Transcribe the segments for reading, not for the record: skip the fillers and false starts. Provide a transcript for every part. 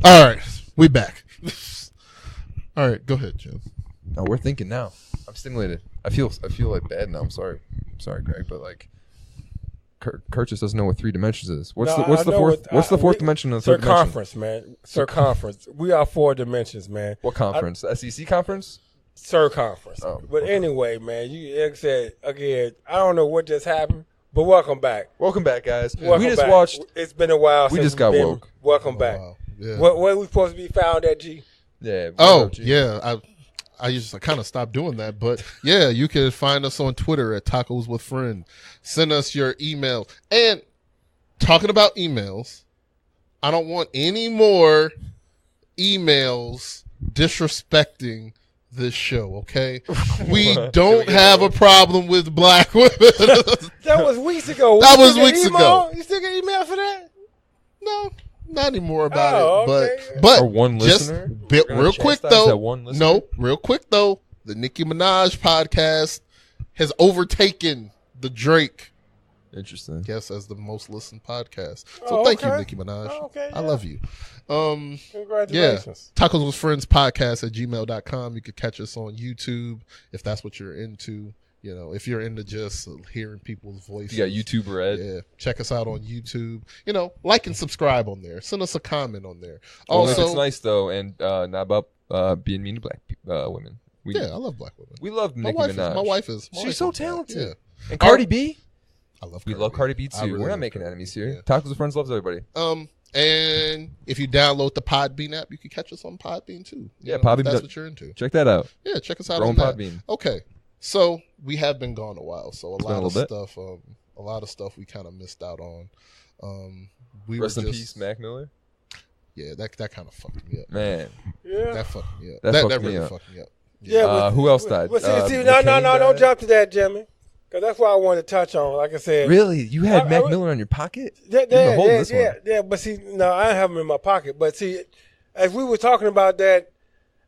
All right, we back. All right, go ahead, Jim. No, we're thinking now. I'm stimulated. I feel like bad now. I'm sorry, Greg, but like, Kurt just doesn't know what 3 dimensions is. What's the fourth dimension of the third circumference, man? Circumference. We are 4 dimensions, man. What conference? The SEC conference? Circumference. Oh, but okay. Anyway, man, like I said again, I don't know what just happened, but welcome back. Welcome back, guys. Welcome we just back. watched. It's been a while. We since just got woke. Welcome back. Wow. Yeah. Where we supposed to be found at, G? Yeah. Yeah. I just kind of stopped doing that, but yeah, you can find us on Twitter at Tacos with Friend. Send us your email. And talking about emails, I don't want any more emails disrespecting this show, okay? We don't have a problem with black women. That was weeks ago. That was weeks ago. You still get email for that? No, not anymore about it. Okay. But or one listener. Real quick though. No, real quick though. The Nicki Minaj podcast has overtaken the Drake. Interesting. Guess as the most listened podcast. So thank you, Nicki Minaj. I love you. Congratulations. Yeah. Tacos with Friends podcast at gmail.com. You could catch us on YouTube if that's what you're into. You know, if you're into just hearing people's voices. You got YouTube Red. Yeah. Check us out on YouTube. You know, like and subscribe on there. Send us a comment on there. Well, Also, if it's nice though, and not about being mean to black women. I love black women. We love Nicki My Minaj. wife is. She's so talented. Yeah. And Cardi B. We love Cardi B too. Really We're not making enemies here. Yeah. Tacos with Friends loves everybody. And if you download the Podbean app, you can catch us on Podbean too. Podbean. If that's what you're into. Check that out. Yeah, check us out We're on that. Podbean. Okay, so we have been gone a while, so a lot of stuff we kind of missed out on. Rest in peace, Mac Miller. Yeah, that kind of fucked me up. Man, Yeah. That fucked me up. That That really fucked me up. Yeah. who else died? No, don't jump to that, Jimmy. Because that's what I wanted to touch on. Like I said. Really? You had Mac Miller on your pocket? Yeah. But see, no, I have him in my pocket. But see, as we were talking about that,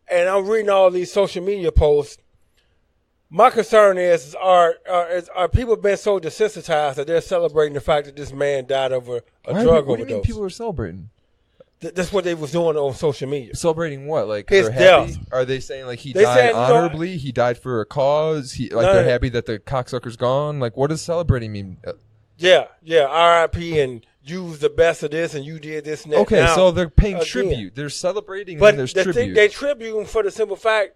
and I'm reading all these social media posts, my concern is are people been so desensitized that they're celebrating the fact that this man died of a drug overdose? What do you mean people are celebrating? That's what they was doing on social media. Celebrating what? Like his they're happy? death. Are they saying like he died honorably? He died for a cause? They're happy that the cocksucker's gone? Like what does celebrating mean? Yeah. R.I.P. and you was the best of this and you did this and that. Okay, now, so they're paying tribute. They're celebrating and there's tribute. They tribute him for the simple fact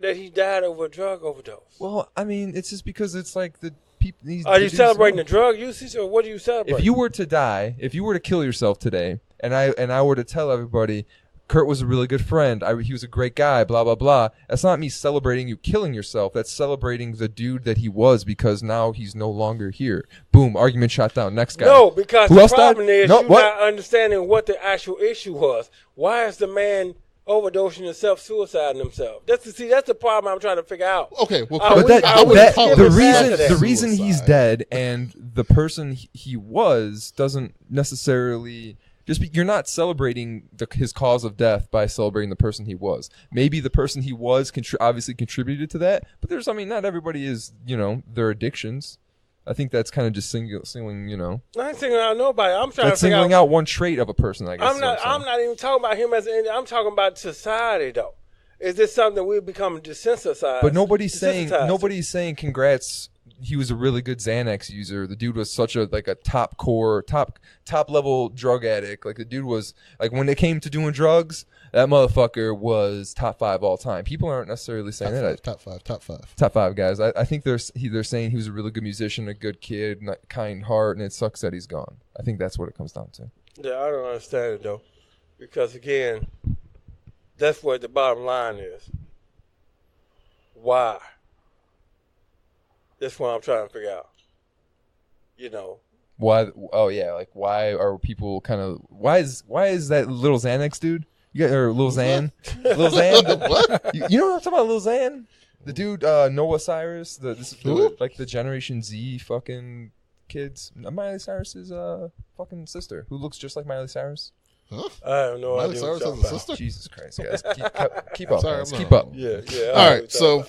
that he died over a drug overdose. Well, I mean, it's just because it's like the people. Are you celebrating the drug usage or what are you celebrating? If you were to die, if you were to kill yourself today, and I were to tell everybody, Kurt was a really good friend. He was a great guy. Blah blah blah. That's not me celebrating you killing yourself. That's celebrating the dude that he was because now he's no longer here. Boom. Argument shot down. Next guy. No, because Who the else problem died? is No, you're what? not understanding what the actual issue was. Why is the man overdosing and self-suiciding himself? That's the problem I'm trying to figure out. Okay, well, the reason he's dead and the person he was doesn't necessarily you're not celebrating his cause of death by celebrating the person he was. Maybe the person he was obviously contributed to that, but not everybody is, their addictions. I think that's kind of just singling, I ain't singling out nobody. I'm trying to figure singling out one trait of a person, I guess. I'm not even talking about him I'm talking about society though. Is this something that we're becoming desensitized? But nobody's saying congrats. He was a really good Xanax user. The dude was such a top level drug addict. Like the dude was like when it came to doing drugs, that motherfucker was top 5 all time. People aren't necessarily saying Top five. Top 5 guys. I think they're saying he was a really good musician, a good kid, kind heart, and it sucks that he's gone. I think that's what it comes down to. Yeah, I don't understand it though, because again, that's what the bottom line is. Why? That's what I'm trying to figure out. Why? Oh yeah, like why are people kind of? Why is that little Xanax dude? Lil Xan? Lil Xan? What? You know what I'm talking about? Lil Xan, the dude Noah Cyrus, the Generation Z fucking kids. Miley Cyrus's fucking sister, who looks just like Miley Cyrus. Huh? I have no Miley idea. Cyrus what has a sister? Jesus Christ, guys, keep up, Sorry, guys. I'm Keep not- up. Yeah. All right, so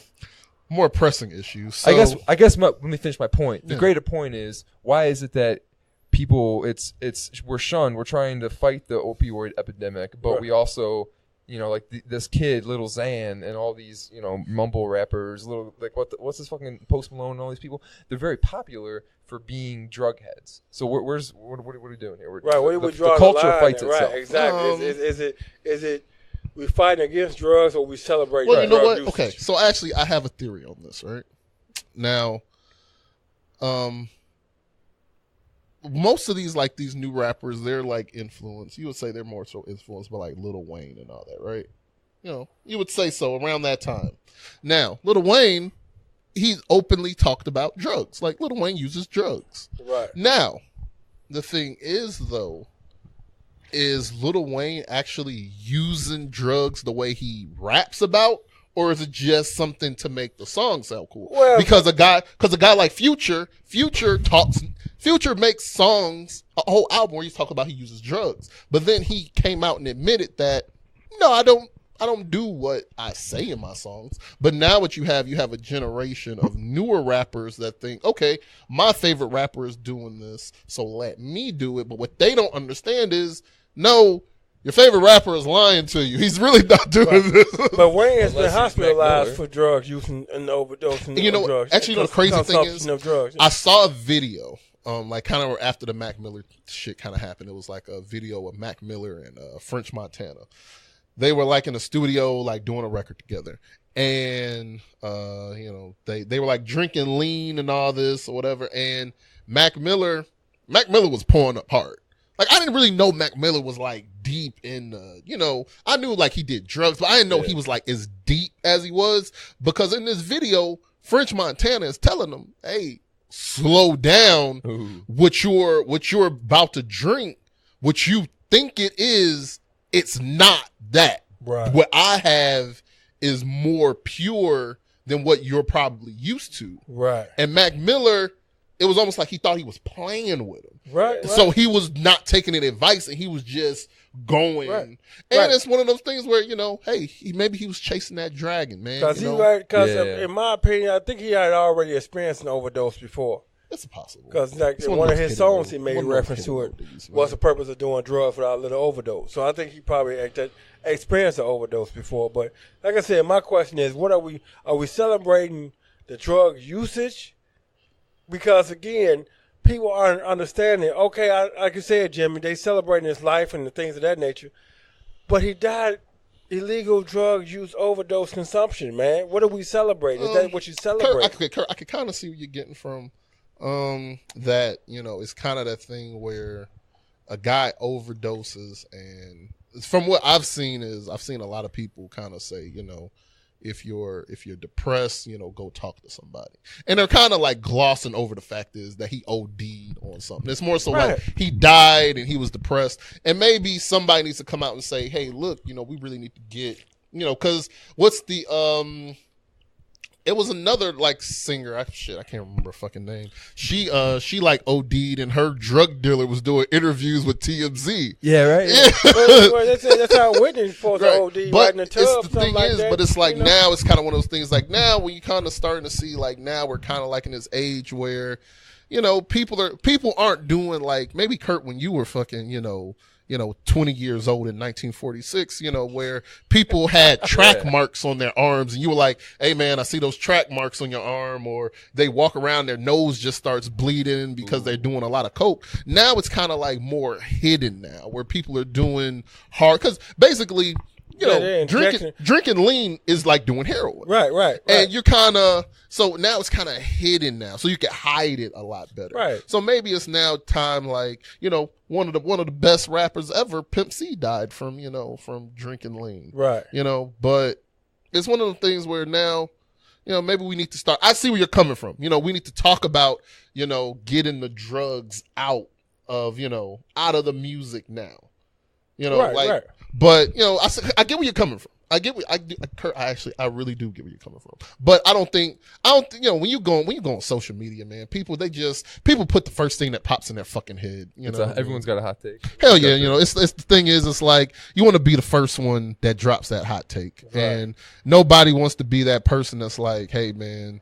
more pressing issues. So, I guess. Let me finish my point. The greater point is why is it that people, we're shunned. We're trying to fight the opioid epidemic, but we also, like this kid, Little Xan, and all these, mumble rappers, what's this fucking Post Malone and all these people? They're very popular for being drug heads. So what are we doing here? Right. Where do we draw the culture line? fights itself. Right. Exactly. Is it we fighting against drugs or we celebrate? Well, you know what? Usage? Okay. So actually, I have a theory on this. Right now, most of these new rappers, they're like influenced. You would say they're more so influenced by like Lil Wayne and all that, right? You would say so around that time. Now, Lil Wayne, he's openly talked about drugs. Like Lil Wayne uses drugs. Right. Now, the thing is though, is Lil Wayne actually using drugs the way he raps about? Or is it just something to make the song sound cool? Well, because a guy like Future makes songs, a whole album where he's talking about he uses drugs. But then he came out and admitted that, no, I don't do what I say in my songs. But now what you have a generation of newer rappers that think, okay, my favorite rapper is doing this, so let me do it. But what they don't understand is, no, your favorite rapper is lying to you. He's really not doing this. But Wayne has been hospitalized for drug use and overdosing of drugs. Actually, the crazy thing is, drugs. I saw a video, kind of after the Mac Miller shit kind of happened. It was like a video of Mac Miller and French Montana. They were like in a studio, like doing a record together. And, they were like drinking lean and all this or whatever. And Mac Miller was pouring up hard. Like, I didn't really know Mac Miller was like deep in, I knew like he did drugs, but I didn't know he was like as deep as he was, because in this video, French Montana is telling him, hey, slow down. Ooh. what you're about to drink, what you think it is, it's not that. Right. What I have is more pure than what you're probably used to. Right. And Mac Miller, it was almost like he thought he was playing with him. Right. So he was not taking any advice and he was just going. Right. And it's one of those things where, hey, maybe he was chasing that dragon, man. Because in my opinion, I think he had already experienced an overdose before. It's possible. Because like one of his songs, he made reference to it. What's the purpose of doing drugs without a little overdose? So I think he probably experienced an overdose before. But like I said, my question is, what are we celebrating the drug usage? Because again, people aren't understanding. Okay, like you said, Jimmy, they celebrating his life and the things of that nature. But he died illegal drug use, overdose, consumption, man. What are we celebrating? Is that what you celebrate? Kurt, I could kind of see where you're getting from. That, it's kind of that thing where a guy overdoses, and from what I've seen a lot of people kind of say, if you're depressed, go talk to somebody. And they're kind of like glossing over the fact is that he OD'd on something. It's more so like he died and he was depressed. And maybe somebody needs to come out and say, hey, look, we really need to get, cause what's the, it was another like singer. I can't remember her fucking name. She like OD'd and her drug dealer was doing interviews with TMZ. Yeah, right. Yeah. Well, that's how Whitney's supposed to OD but right in the tub. It's the thing like is, that, but it's like now it's kind of one of those things. Like now when you kind of starting to see like now we're kind of like in this age where, people aren't doing like maybe Kurt when you were fucking 20 years old in 1946, where people had track marks on their arms and you were like, hey man, I see those track marks on your arm, or they walk around, their nose just starts bleeding because they're doing a lot of coke. Now it's kind of like more hidden now where people are doing hard, because basically, drinking lean is like doing heroin. Right. And you're kind of, so now it's kind of hidden now. So you can hide it a lot better. Right. So maybe it's now time, like, one of the best rappers ever, Pimp C, died from drinking lean. Right. But it's one of the things where now, maybe we need to start, I see where you're coming from. We need to talk about, getting the drugs out of the music now. Right. But I get where you're coming from. Kurt, I really do get where you're coming from. But I don't think when you go on social media, man, people put the first thing that pops in their fucking head. Everyone's got a hot take. Hell yeah, it's the thing is, it's like you want to be the first one that drops that hot take, and nobody wants to be that person that's like, hey man,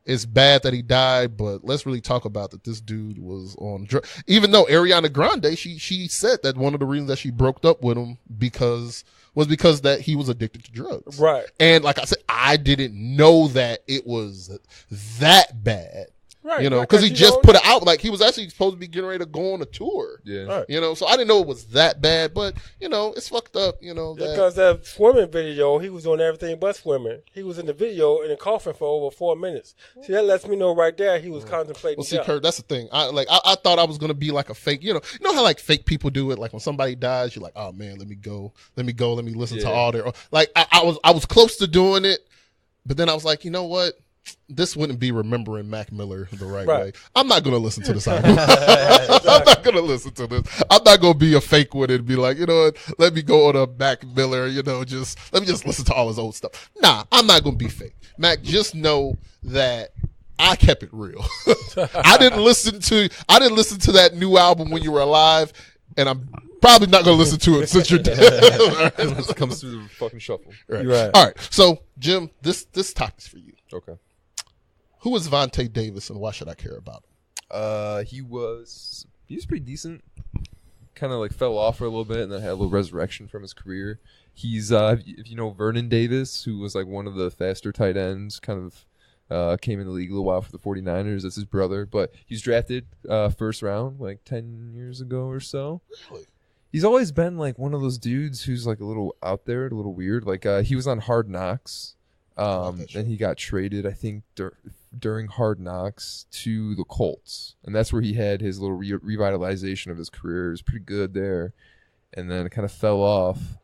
it's bad that he died, but let's really talk about that this dude was on drugs. Even though Ariana Grande, she said that one of the reasons that she broke up with him was because that he was addicted to drugs. Right. And like I said, I didn't know that it was that bad. Right. You know, because he just put it out. Like, he was actually supposed to be getting ready to go on a tour. Yeah. Right. You know, so I didn't know it was that bad, but, you know, it's fucked up, you know. Because that swimming video, he was on everything but swimming. He was in the video in a coffin for over 4 minutes. See, that lets me know right there he was contemplating. Well, see, Kurt, that's the thing. I thought I was going to be like a fake, you know how like fake people do it? Like when somebody dies, you're like, oh man, let me listen to all their, like I was close to doing it, but then I was like, you know what? This wouldn't be remembering Mac Miller the right way. I'm not going to listen to this album. I'm not going to listen to this. I'm not going to be a fake with it and be like, you know what, let me go on a Mac Miller, you know, let me just listen to all his old stuff. Nah, I'm not going to be fake. Mac, just know that I kept it real. I didn't listen to that new album when you were alive, and I'm probably not going to listen to it since you're dead. It comes through the fucking shuffle. Right. All right. So, Jim, this topic's for you. Okay. Who is Vontae Davis, and why should I care about him? He was pretty decent. Kind of like fell off for a little bit, and then had a little resurrection from his career. He's if you know Vernon Davis, who was like one of the faster tight ends, kind of came in the league a little while for the 49ers. That's his brother, but he's drafted first round like 10 years ago or so. Really? He's always been like one of those dudes who's like a little out there, a little weird. Like he was on Hard Knocks. And he got traded, I think, during Hard Knocks to the Colts. And that's where he had his little revitalization of his career. It was pretty good there. And then it kind of fell off.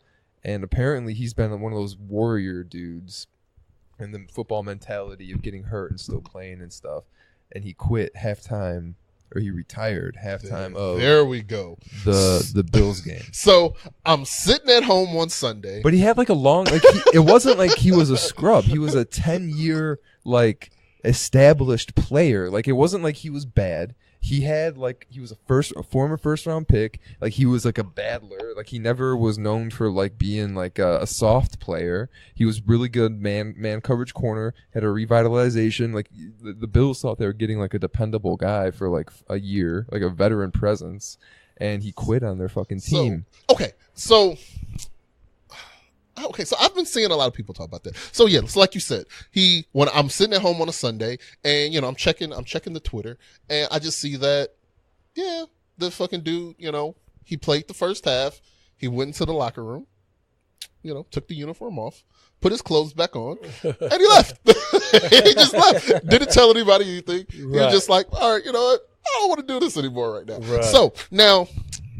And apparently he's been one of those warrior dudes and the football mentality of getting hurt and still playing and stuff. And he quit halftime. Or he retired halftime of there we go the Bills game. So I'm sitting at home one Sunday, but he had like a long it wasn't like he was a scrub. He was a 10-year like established player. Like it wasn't like he was bad. He had like he was a former first round pick. Like he was like a battler. Like he never was known for like being like a soft player. He was really good man coverage corner. Had a revitalization. Like the Bills thought they were getting like a dependable guy for like a year, like a veteran presence, and he quit on their fucking team. So I've been seeing a lot of people talk about that. So yeah, so like you said, when I'm sitting at home on a Sunday and, you know, I'm checking the Twitter and I just see that, yeah, the fucking dude, you know, he played the first half. He went into the locker room, you know, took the uniform off, put his clothes back on, and he left. He just left. Didn't tell anybody anything. He was just like, all right, you know what? I don't want to do this anymore right now. Right. So now,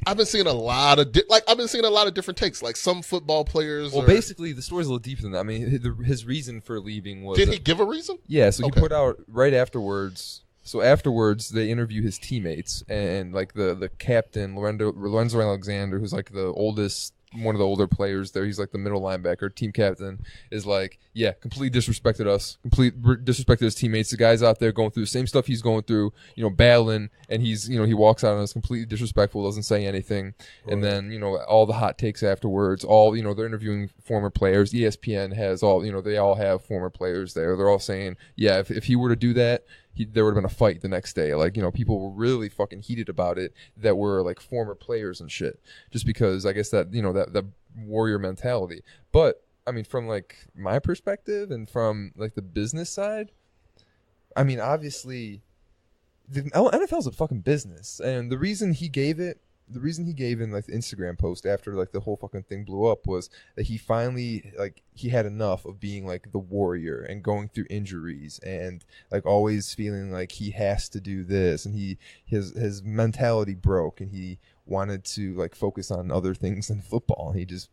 I've been seeing a lot of different takes. Like some football players. Well, basically, the story's a little deeper than that. I mean, his reason for leaving was. Did he give a reason? Yeah. So he put out right afterwards. So afterwards, they interview his teammates and like the captain Lorenzo Alexander, who's like one of the older players there. He's like the middle linebacker, team captain, is like, yeah, completely disrespected us, disrespected his teammates. The guy's out there going through the same stuff he's going through, you know, battling, and he's, you know, he walks out and is completely disrespectful, doesn't say anything. Right. And then, you know, all the hot takes afterwards, all, you know, they're interviewing former players. ESPN has all, you know, they all have former players there. They're all saying, yeah, if he were to do that, there would have been a fight the next day. Like, you know, people were really fucking heated about it that were like former players and shit. Just because I guess that, you know, that warrior mentality. But I mean, from like my perspective and from like the business side, I mean, obviously the NFL is a fucking business. And the reason he gave in like the Instagram post after like the whole fucking thing blew up was that he finally like he had enough of being like the warrior and going through injuries and like always feeling like he has to do this, and his mentality broke and he wanted to like focus on other things than football, and he just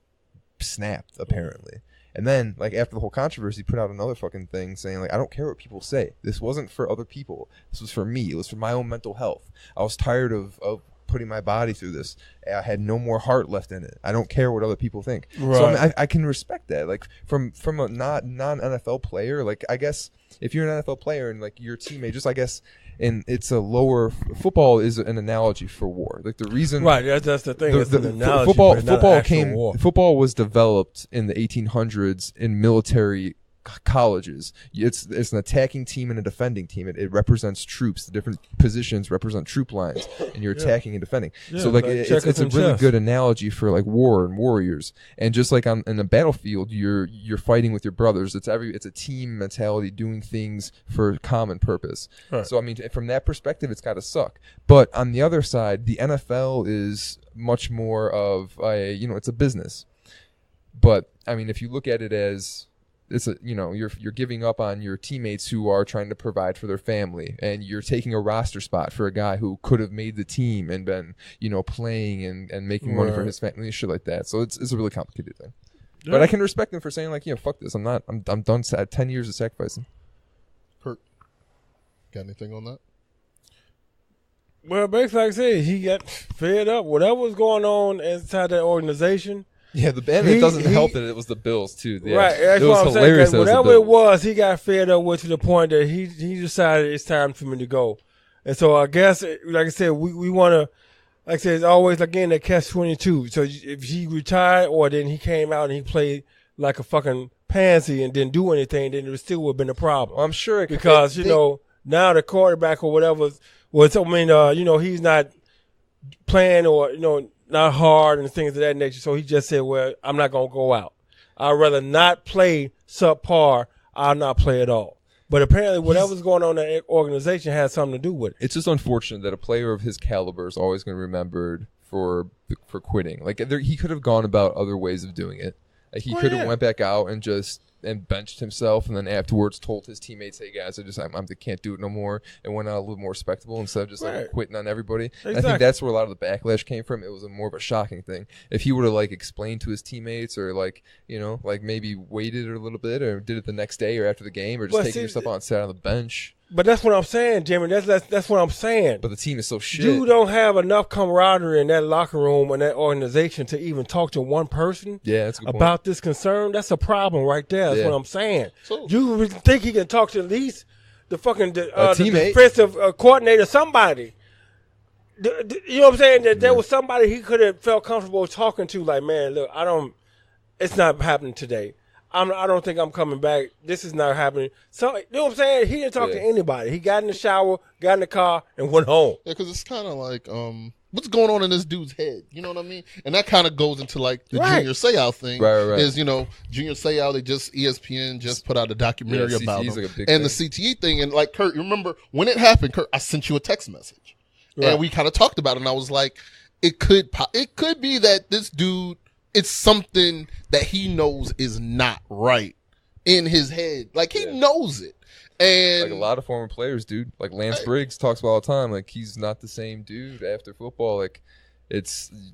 snapped apparently. And then, like, after the whole controversy, he put out another fucking thing saying, like, I don't care what people say. This wasn't for other people. This was for me. It was for my own mental health. I was tired of putting my body through this. I had no more heart left in it. I don't care what other people think. Right. So I mean, I can respect that. Like from a non-NFL player, like I guess if you're an NFL player and like your teammate, just I guess, and it's a lower football is an analogy for war. Like the reason, right? That's the thing. It's an analogy, football was developed in the 1800s in military colleges. It's an attacking team and a defending team. It represents troops. The different positions represent troop lines, and you're attacking and defending. So like it's a really good analogy for like war and warriors. And just like in the battlefield, you're fighting with your brothers. It's a team mentality, doing things for a common purpose. Right. So I mean, from that perspective, it's got to suck. But on the other side, the NFL is much more of it's a business. But I mean, if you look at it as you're giving up on your teammates who are trying to provide for their family, and you're taking a roster spot for a guy who could have made the team and been, playing and making money for his family and shit like that. So it's a really complicated thing. Yeah. But I can respect him for saying like, fuck this. I'm done at 10 years of sacrificing. Kurt, got anything on that? Well, basically, like I said, he got fed up. Whatever was going on inside that organization. Yeah, it doesn't help that it was the Bills too. Yeah. Right, that's what I'm saying. Whatever it was, he got fed up with to the point that he decided it's time for me to go. And so I guess, like I said, we want to, like I said, it's always again that catch-22. So if he retired or then he came out and he played like a fucking pansy and didn't do anything, then it still would have been a problem. Well, I'm sure because now the quarterback or whatever he's not playing or not hard and things of that nature. So he just said, well, I'm not going to go out. I'd rather not play subpar. I'll not play at all. But apparently whatever's going on in that organization has something to do with it. It's just unfortunate that a player of his caliber is always going to be remembered for quitting. Like he could have gone about other ways of doing it. Like he could have went back out and benched himself, and then afterwards told his teammates, "Hey guys, I can't do it no more," and went out a little more respectable instead of just like quitting on everybody. Exactly. I think that's where a lot of the backlash came from. It was more of a shocking thing. If he would have like explained to his teammates, or like maybe waited a little bit, or did it the next day or after the game, or just taking yourself out and sat on the bench. But that's what I'm saying, Jimmy. That's what I'm saying. But the team is so shit. You don't have enough camaraderie in that locker room and that organization to even talk to one person that's a good about point. this concern. That's a problem right there. That's what I'm saying. So, you think he can talk to at least the fucking teammate, the defensive coordinator, somebody. You know what I'm saying? That there was somebody he could have felt comfortable talking to. Like, man, look, it's not happening today. I don't think I'm coming back. This is not happening. So, you know what I'm saying? He didn't talk to anybody. He got in the shower, got in the car, and went home. Yeah, because it's kind of like, what's going on in this dude's head? You know what I mean? And that kind of goes into like the Junior Seau thing. Right. Is, Junior Seau, ESPN just put out a documentary about him. Like and the CTE thing. And like, Kurt, you remember when it happened, Kurt, I sent you a text message. Right. And we kind of talked about it. And I was like, it could be that this dude, it's something that he knows is not right in his head. Like, he knows it. And like a lot of former players, dude. Like Lance Briggs talks about all the time. Like, he's not the same dude after football. Like,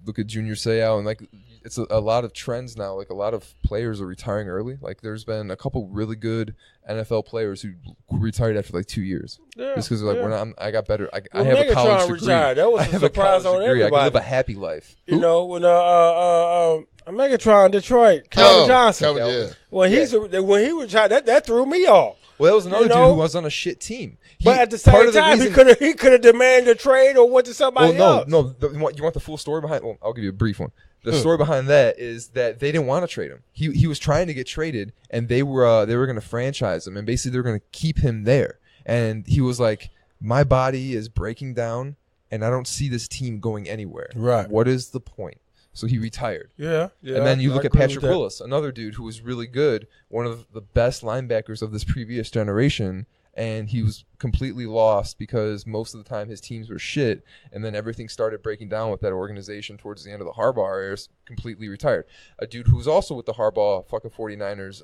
look at Junior Seau, and like it's a lot of trends now. Like, a lot of players are retiring early. Like, there's been a couple really good NFL players who retired after like 2 years. Yeah, just because like I got better. I have a college degree. Retired. That was a surprise on everybody. I can live a happy life. When Megatron Detroit, Calvin Johnson. When he retired, that threw me off. Well, that was another dude who was on a shit team. But at the same time, he could have demanded a trade or went to somebody else. No. You want the full story behind? Well, I'll give you a brief one. The story behind that is that they didn't want to trade him. He was trying to get traded, and they were going to franchise him, and basically they were going to keep him there. And he was like, "My body is breaking down, and I don't see this team going anywhere. Right? What is the point?" So he retired. Yeah. And then you look at Patrick Willis, another dude who was really good, one of the best linebackers of this previous generation, and he was completely lost because most of the time his teams were shit, and then everything started breaking down with that organization towards the end of the Harbaugh era, completely retired. A dude who was also with the Harbaugh fucking 49ers,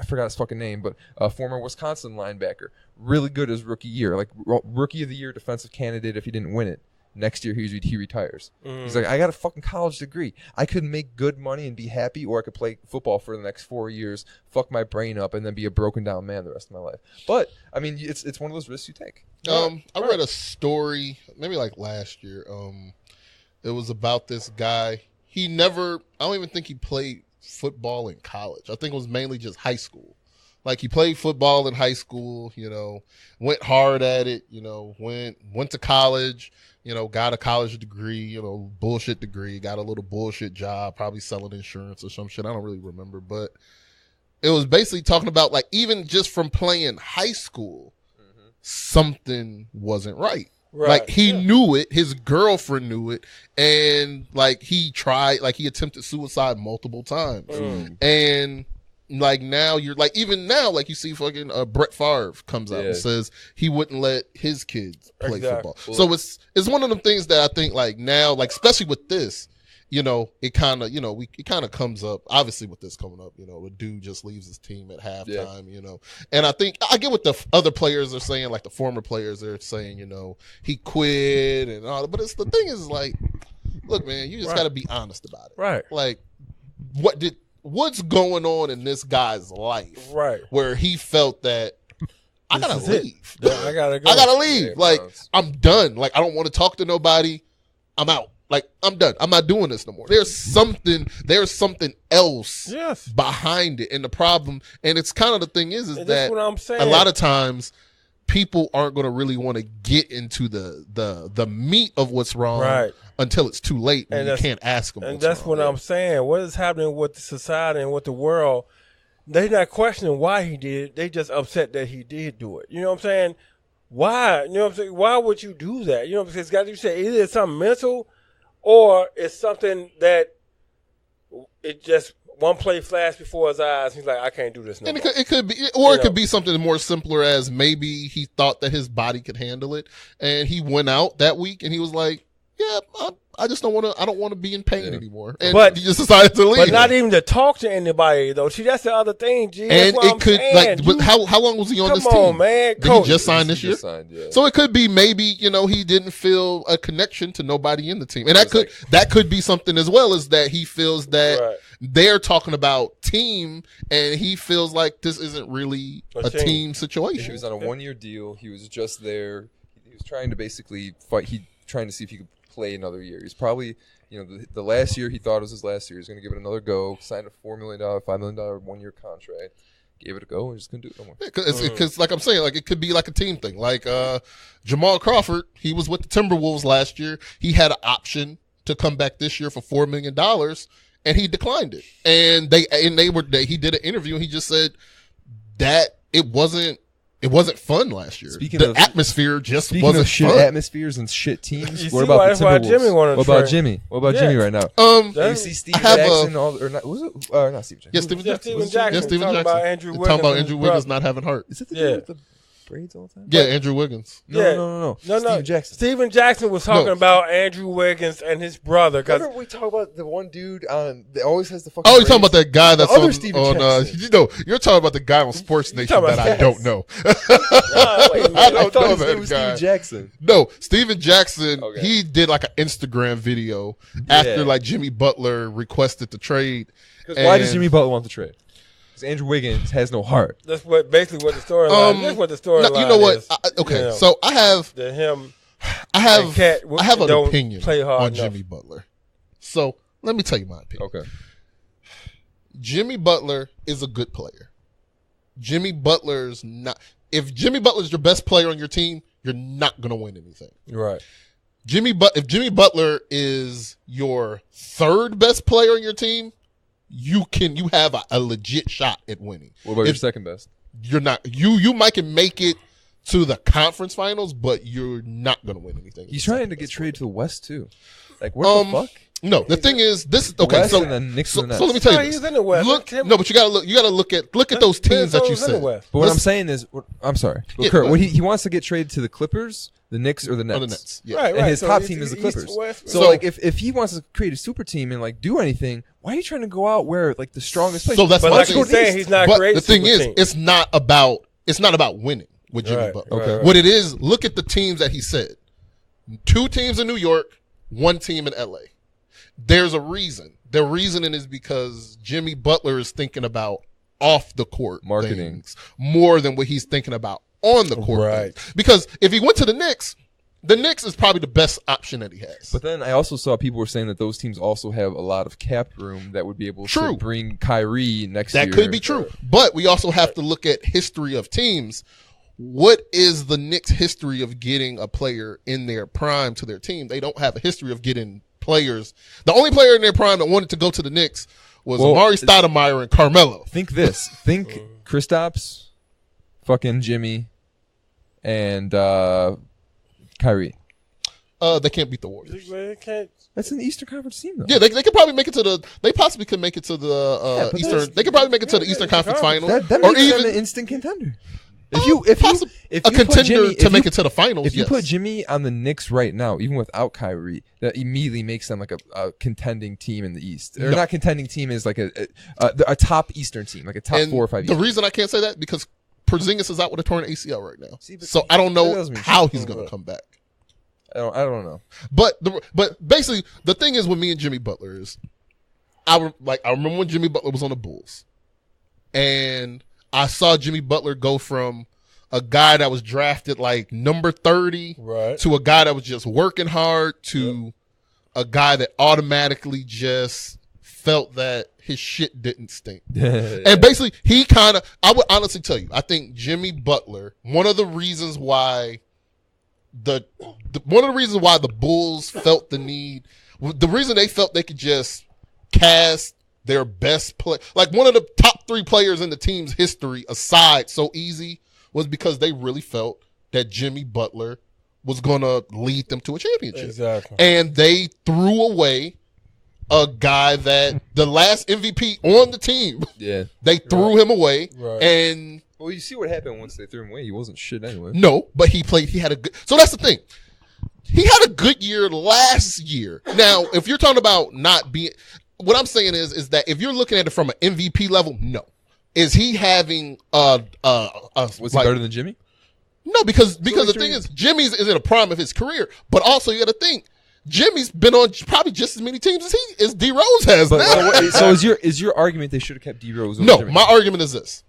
I forgot his fucking name, but a former Wisconsin linebacker, really good his rookie year, like rookie of the year defensive candidate if he didn't win it. Next year, he retires. He's like, I got a fucking college degree. I could make good money and be happy, or I could play football for the next 4 years, fuck my brain up, and then be a broken down man the rest of my life. But, I mean, it's one of those risks you take. I read a story, maybe like last year. It was about this guy. I don't even think he played football in college. I think it was mainly just high school. Like, he played football in high school, went hard at it, went to college, got a college degree, bullshit degree, got a little bullshit job, probably selling insurance or some shit. I don't really remember. But it was basically talking about like even just from playing high school, something wasn't right. Like he knew it, his girlfriend knew it, and like he attempted suicide multiple times. And like now you're like, even now, like you see fucking Brett Favre comes out and says he wouldn't let his kids play football. So it's one of them things that I think like now, like especially with this, you know, it kind of, you know, it kind of comes up, obviously with this coming up, you know, the dude just leaves his team at halftime, you know, and I think I get what the other players are saying, like the former players are saying, you know, he quit and all, but the thing is like, look, man, you just got to be honest about it. Right. Like what's going on in this guy's life where he felt that I gotta leave. I gotta go. I gotta leave. Like, I'm done. Like, I don't want to talk to nobody. I'm out. Like, I'm done. I'm not doing this no more. There's something else behind it. And the problem, and it's kind of the thing is that what I'm saying. A lot of times people aren't going to really want to get into the meat of what's wrong until it's too late and you can't ask them. And that's what I'm saying. What is happening with the society and with the world? They're not questioning why he did it. They just upset that he did do it. You know what I'm saying? Why? You know what I'm saying? Why would you do that? You know what I'm saying? It's got to say either it's something mental or it's something that it just one play flashed before his eyes. He's like, I can't do this no more. It could be, or it could be something more simpler as maybe he thought that his body could handle it, and he went out that week and he was like, yeah, I just don't want to. I don't want to be in pain anymore. And he just decided to leave. But not even to talk to anybody though. See, that's the other thing, G. And that's it could saying. like, how long was he on this team? Come on, man. Did he just sign this year? So it could be maybe, you know, he didn't feel a connection to nobody in the team, and that could be something as well, as that he feels that they're talking about team, and he feels like this isn't really a team situation. He was on a 1-year deal. He was just there. He was trying to basically fight. Trying to see if he could play another year. He's probably, you know, the last year he thought was his last year. He's going to give it another go. Signed a $4 million, $5 million 1-year contract. Gave it a go and just couldn't do it no more. Because like I'm saying, like it could be like a team thing. Like Jamal Crawford, he was with the Timberwolves last year. He had an option to come back this year for $4 million, and he declined it. And he did an interview and he just said that it wasn't fun last year. The atmosphere just wasn't shit fun. Atmospheres and shit teams. What about the Timberwolves? What about Jimmy? What about Jimmy right now? You see Steve Jackson? Not Steve Jackson. Yeah, Steven Jackson. Yeah, Steven Jackson. Talking about Andrew Wiggins not having heart. Is it the dude with the braids all the time? Yeah, Andrew Wiggins. No. Steven Jackson. Steven Jackson was talking about Andrew Wiggins and his brother. Remember we talk about the one dude on that always has the fucking. Oh, you're talking about that guy that's other on you know, you're talking about the guy on Sports Nation that I don't know. I don't know that guy. Steven Jackson. No, Steven Jackson. Okay. He did like an Instagram video after like Jimmy Butler requested the trade. Why does Jimmy Butler want the trade? Because Andrew Wiggins has no heart. That's basically what the storyline. That's what the storyline. You know what? Is. So I have an opinion on enough. Jimmy Butler. So let me tell you my opinion. Okay. Jimmy Butler is a good player. Jimmy Butler's not. If Jimmy Butler's your best player on your team, you're not going to win anything. Right. If Jimmy Butler is your third best player on your team, you have a legit shot at winning. What about your second best? You're not. You might can make it to the conference finals, but you're not going to win anything. He's trying to get traded to the West too. Like what the fuck? No, the thing is, this okay. West So, and then Knicks so, and the so let me tell you this. He's in the West. But you gotta look. You gotta look at those teams that you said. But what I'm saying is, I'm sorry, Kurt. What he wants to get traded to the Clippers, the Knicks, or the Nets. Or the Nets. Yeah. Right. And his top team is the Clippers. So like, if he wants to create a super team and like do anything, why are you trying to go out where like the strongest place? So that's but what like he's saying, he's not. But creating the thing is, team. it's not about winning with Jimmy Butler. Okay. What it is, look at the teams that he said. 2 teams in New York, 1 team in LA. There's a reason. The reasoning is because Jimmy Butler is thinking about off the court marketing things more than what he's thinking about on the court. Right. Things. Because if he went to the Knicks is probably the best option that he has. But then I also saw people were saying that those teams also have a lot of cap room that would be able to bring Kyrie next year. That could be true. But we also have to look at history of teams. What is the Knicks' history of getting a player in their prime to their team? They don't have a history of getting players. The only player in their prime that wanted to go to the Knicks was Amari Stoudemire and Carmelo. Think this. Think Kristaps, fucking Jimmy, and Kyrie. They can't beat the Warriors. They can't. That's an Eastern Conference team, though. Yeah, they could probably make it to the. They possibly could make it to the Eastern. They could probably make it to the Eastern Conference Finals, That or makes even them an instant contender. a contender to make it to the finals. If you put Jimmy on the Knicks right now, even without Kyrie, that immediately makes them like a contending team in the East. Or not contending team is like a top Eastern team, like a top 4 or 5. The reason I can't say that because Porzingis is out with a torn ACL right now, so I don't know how he's going to come back. I don't know. But basically, the thing is with me and Jimmy Butler is, I remember when Jimmy Butler was on the Bulls, and I saw Jimmy Butler go from a guy that was drafted like number 30 to a guy that was just working hard to a guy that automatically just felt that his shit didn't stink. And basically, I would honestly tell you, I think Jimmy Butler, one of the reasons why the Bulls felt the need, the reason they felt they could just cast their best play, like one of the top 3 players in the team's history aside so easy, was because they really felt that Jimmy Butler was going to lead them to a championship. Exactly. And they threw away a guy that the last MVP on the team. Yeah. They threw him away. Right. And well, you see what happened once they threw him away. He wasn't shit anyway. No, but he had a good. So that's the thing. He had a good year last year. Now, if you're talking about not being, what I'm saying is that if you're looking at it from an MVP level, no. Is he having was he better than Jimmy? No, because the thing is, Jimmy's is in a prime of his career, but also you got to think Jimmy's been on probably just as many teams as D Rose has. Now. So is your argument they should have kept D Rose? No, my argument is this: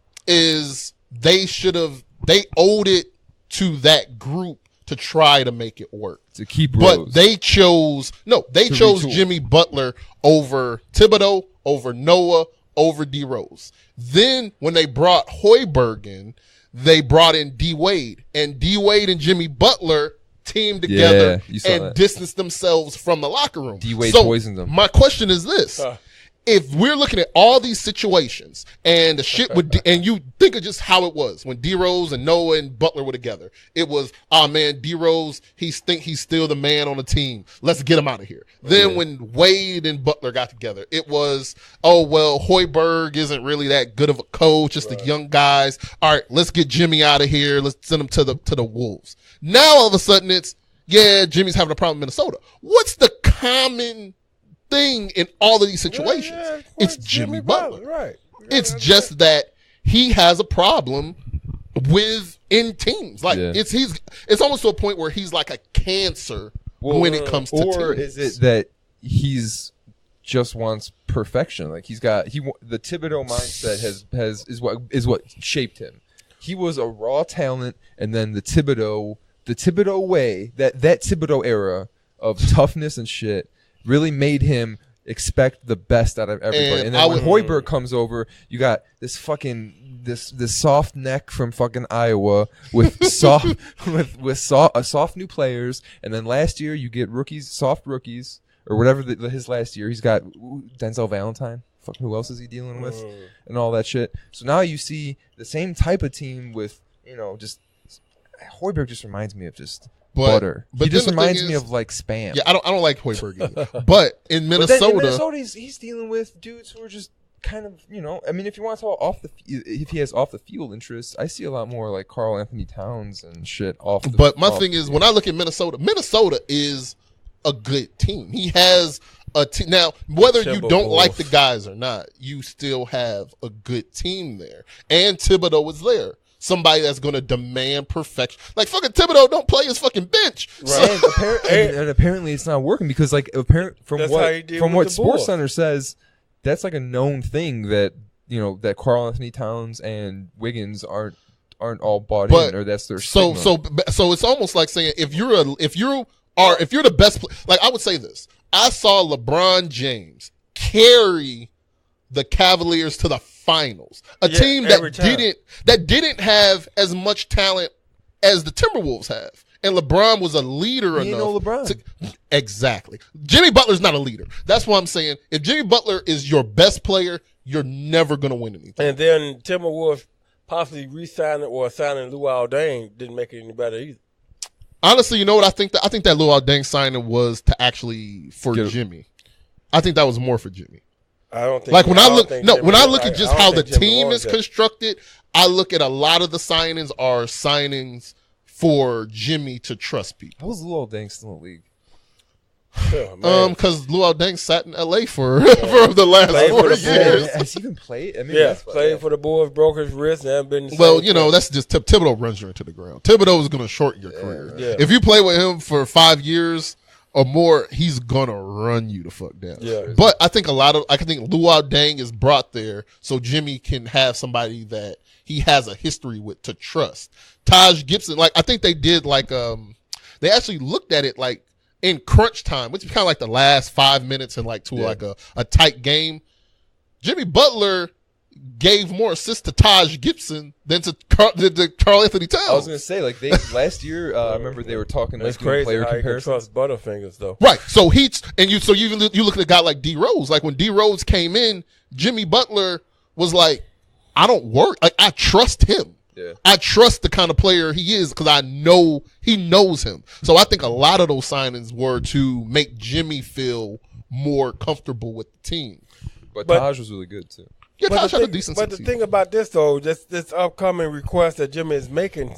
they owed it to that group to try to make it work. To keep Rose. But they chose Jimmy Butler over Thibodeau, over Noah, over D Rose. Then when they brought Hoiberg in, they brought in D Wade, and D Wade and Jimmy Butler teamed together and distanced themselves from the locker room. D Wade poisoned them. My question is this. If we're looking at all these situations and the shit and you think of just how it was when D Rose and Noah and Butler were together, it was, man, D Rose, he's still the man on the team. Let's get him out of here. Then when Wade and Butler got together, it was, Hoiberg isn't really that good of a coach, just the young guys. All right, let's get Jimmy out of here. Let's send him to the Wolves. Now all of a sudden it's, Jimmy's having a problem in Minnesota. What's the common thing in all of these situations? It's Jimmy Butler. Right. It's just that he has a problem in teams. Like it's almost to a point where he's like a cancer when it comes to teams. Or is it that he's just wants perfection? Like the Thibodeau mindset is what shaped him. He was a raw talent, and then the Thibodeau way, that Thibodeau era of toughness and shit really made him expect the best out of everybody. And then when Hoiberg comes over, you got this fucking this soft neck from fucking Iowa with soft new players. And then last year you get soft rookies, or whatever his last year. He's got Denzel Valentine. Fuck, who else is he dealing with? And all that shit. So now you see the same type of team with, just Hoiberg just reminds me of just butter. But he just reminds me of like Spam. Yeah, I don't like Hoiberg either. But in Minnesota, he's dealing with dudes who are just kind of, I mean, if you want to talk if he has off the field interests, I see a lot more like Karl Anthony Towns and shit off the But my thing is, when I look at Minnesota is a good team. He has a team. Now, whether you don't like the guys or not, you still have a good team there. And Thibodeau is there. Somebody that's going to demand perfection. Like, fucking Thibodeau don't play his fucking bench. Right. And apparently it's not working because, like, from what SportsCenter says, that's like a known thing that, that Karl Anthony Towns and Wiggins aren't all bought in, or that's their stigma. So it's almost like saying if you're the best like, I would say this. I saw LeBron James carry the Cavaliers to the finals. A team that didn't have as much talent as the Timberwolves have. And LeBron was a leader He ain't enough. no LeBron. Exactly. Jimmy Butler's not a leader. That's what I'm saying. If Jimmy Butler is your best player, you're never going to win anything. And then Timberwolves possibly re-signing or signing Luol Deng didn't make it any better either. Honestly, you know what I think? I think that Luol Deng signing was to actually for Jimmy. I think that was more for Jimmy. I don't think. Like when I look at just how the team is constructed, I look at a lot of the signings are signings for Jimmy to trust people. How was Luol Deng still in the league? Because Luol Deng sat in LA for the last 4 years. Has he even played? I mean, played for the Bulls, broke his wrist, and haven't been. Well, you know, that's just Thibodeau runs you into the ground. Thibodeau is going to shorten your career. Yeah. If you play with him for 5 years or more, he's going to run you the fuck down. Yeah. But I think Luol Deng is brought there so Jimmy can have somebody that he has a history with to trust. Taj Gibson, like I think they did they actually looked at it like in crunch time, which is kind of like the last 5 minutes and like a tight game. Jimmy Butler gave more assists to Taj Gibson than to Karl Anthony Towns. I was going to say, like, last year, I remember they were talking like crazy player how comparisons. You can trust Butterfingers though. Right. So you look at a guy like D Rose. Like when D Rose came in, Jimmy Butler was like, I don't work. Like I trust him. Yeah. I trust the kind of player he is because I know he knows him. So I think a lot of those signings were to make Jimmy feel more comfortable with the team. But Taj was really good too. Yeah, Taj had a decent season. But the thing about this though, this upcoming request that Jimmy is making,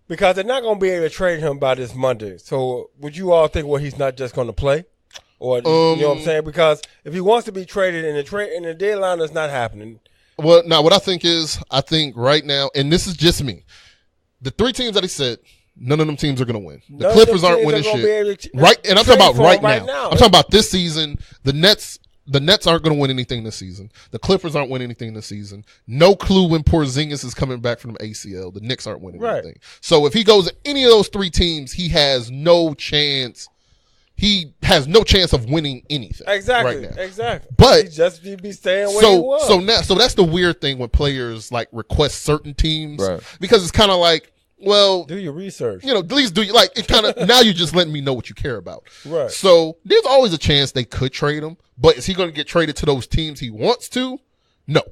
because they're not going to be able to trade him by this Monday. So would you all think, well, he's not just going to play? Or you know what I'm saying? Because if he wants to be traded in the deadline, that's not happening. Well, now what I think right now, and this is just me, the 3 teams that he said, none of them teams are going to win. The Clippers aren't winning shit. Right, and I'm talking about right now. I'm talking about this season. The Nets aren't going to win anything this season. The Clippers aren't winning anything this season. No clue when Porzingis is coming back from ACL. The Knicks aren't winning anything. So if he goes to any of those 3 teams, he has no chance. He has no chance of winning anything. Exactly. Right now. Exactly. But he'd be staying where he was. So that's the weird thing when players like request certain teams, right? Because it's kind of like, well, do your research. You know, at least do you like it? Kind of now you're just letting me know what you care about, right? So there's always a chance they could trade him, but is he going to get traded to those teams he wants to? No.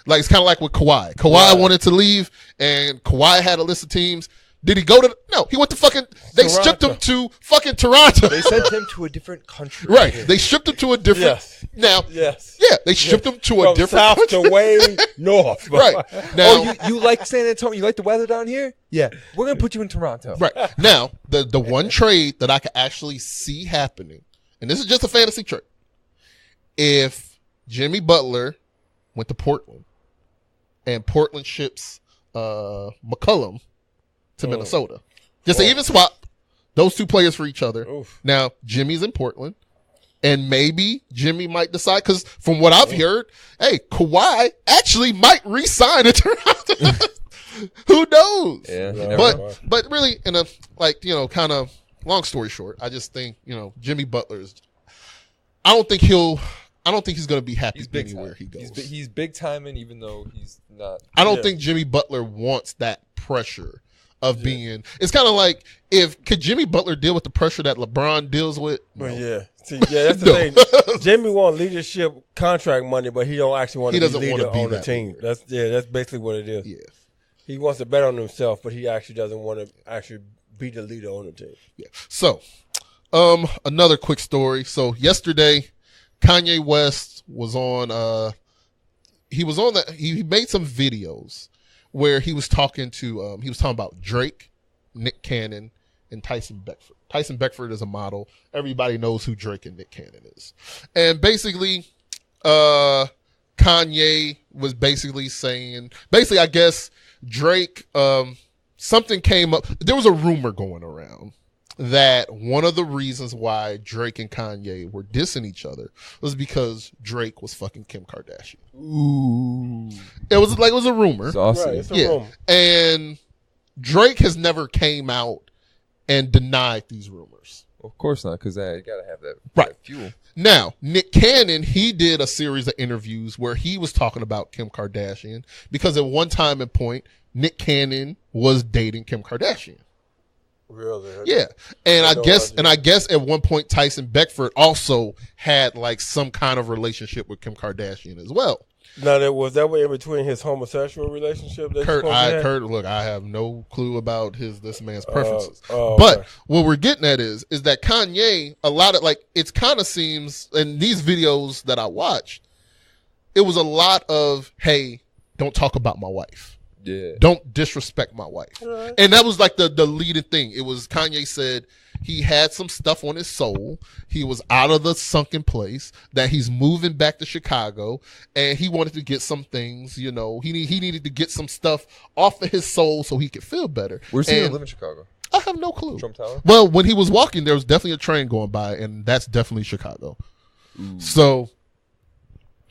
Like it's kind of like with Kawhi. Kawhi wanted to leave, and Kawhi had a list of teams. Did he go to? No, he went to fucking. They shipped him to fucking Toronto. They sent him to a different country. Right. They shipped him to a different. Yes. Now. Yes. Yeah. They shipped him to a different south country. to way north. Right. Now. You like San Antonio? You like the weather down here? Yeah. We're gonna put you in Toronto. Right. Now the one trade that I could actually see happening, and this is just a fantasy trade. If Jimmy Butler went to Portland, and Portland ships McCollum to Minnesota. Just an even swap those 2 players for each other. Oof. Now, Jimmy's in Portland, and maybe Jimmy might decide, because from what I've heard, hey, Kawhi actually might re-sign in Toronto. Who knows? Yeah, but really, in a, like, you know, kind of long story short, I just think, you know, Jimmy Butler's, I don't think he's going to be happy anywhere he goes. He's big time, and even though he's not. I don't think Jimmy Butler wants that pressure of being. It's kind of like could Jimmy Butler deal with the pressure that LeBron deals with? No. See, that's the thing. Jimmy wants leadership contract money, but he don't actually want to be leader on the team. That's basically what it is. Yeah, he wants to bet on himself, but he actually doesn't want to actually be the leader on the team. Yeah. So, another quick story. So yesterday, Kanye West was on. He made some videos where he was talking about Drake, Nick Cannon, and Tyson Beckford. Tyson Beckford is a model. Everybody knows who Drake and Nick Cannon is. And basically, Kanye was basically saying, I guess Drake, something came up. There was a rumor going around that one of the reasons why Drake and Kanye were dissing each other was because Drake was fucking Kim Kardashian. Ooh. It was a rumor. It's awesome. Right, it's a rumor. And Drake has never came out and denied these rumors. Of course not, because you gotta have that fuel. Now, Nick Cannon, he did a series of interviews where he was talking about Kim Kardashian because at one time and point, Nick Cannon was dating Kim Kardashian. Really? Yeah. And I guess at one point Tyson Beckford also had like some kind of relationship with Kim Kardashian as well. Now, was that in between his homosexual relationship? Kurt, look, I have no clue about this man's preferences. But okay. What we're getting at is that Kanye, a lot of like, it kind of seems in these videos that I watched, it was a lot of, hey, don't talk about my wife. Yeah. Don't disrespect my wife. Right. And that was like the leading thing. It was Kanye said he had some stuff on his soul. He was out of the sunken place, that he's moving back to Chicago, and he wanted to get some things, you know, he needed to get some stuff off of his soul so he could feel better. Where's he gonna live in Chicago? I have no clue. Trump Tower? Well, when he was walking, there was definitely a train going by, and that's definitely Chicago. Ooh. So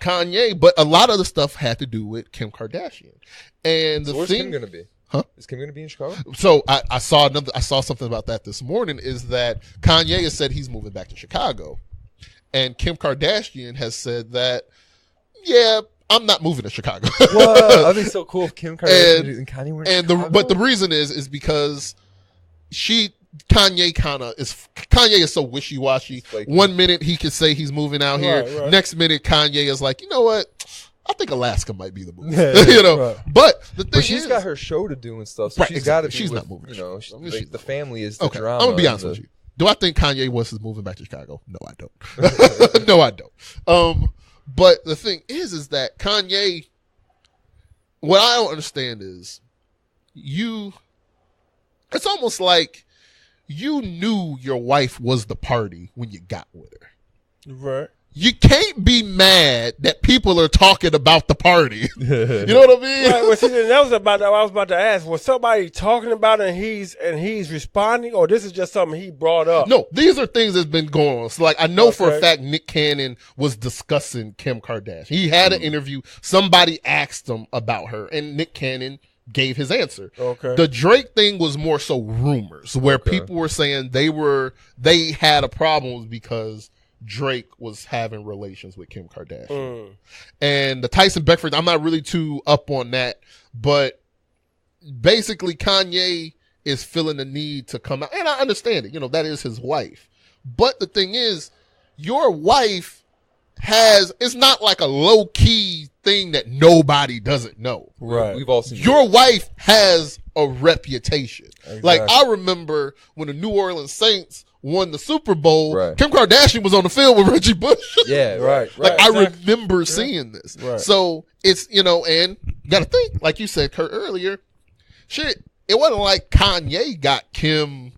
Kanye, but a lot of the stuff had to do with Kim Kardashian. And where's Kim gonna be? Huh? Is Kim going to be in Chicago? So I saw something about that this morning, is that Kanye has said he's moving back to Chicago. And Kim Kardashian has said that, yeah, I'm not moving to Chicago. Well, that'd be so cool if Kim Kardashian and Kanye were in Chicago. But the reason is because Kanye is so wishy-washy. One minute he could say he's moving out here. Right. Next minute Kanye is like, you know what? I think Alaska might be the move. You know, right. But the thing she's got her show to do and stuff, so right, she's got to be. She's not moving. You know, the family is the drama. I'm gonna be honest with you. Do I think Kanye West is moving back to Chicago? No, I don't. No, I don't. But the thing is that Kanye, what I don't understand is it's almost like you knew your wife was the party when you got with her. Right. You can't be mad that people are talking about the party. You know what I mean? Right. Well, see, that was what I was about to ask. Was somebody talking about it and he's responding, or this is just something he brought up? No, these are things that's been going on. So, like, I know for a fact Nick Cannon was discussing Kim Kardashian. He had an interview. Somebody asked him about her, and Nick Cannon gave his answer. Okay. The Drake thing was more so rumors, where people were saying they had a problem because Drake was having relations with Kim Kardashian. And the Tyson Beckford, I'm not really too up on that, but basically Kanye is feeling the need to come out, and I understand it, you know, that is his wife. But the thing is, your wife it's not like a low key thing that nobody doesn't know. Right. We've all seen your wife has a reputation. Exactly. Like, I remember when the New Orleans Saints won the Super Bowl, right. Kim Kardashian was on the field with Reggie Bush. Yeah, right. Like, I remember seeing this. Right. So it's, you know, and you gotta think, like you said, Kurt, earlier, shit, it wasn't like Kanye got Kim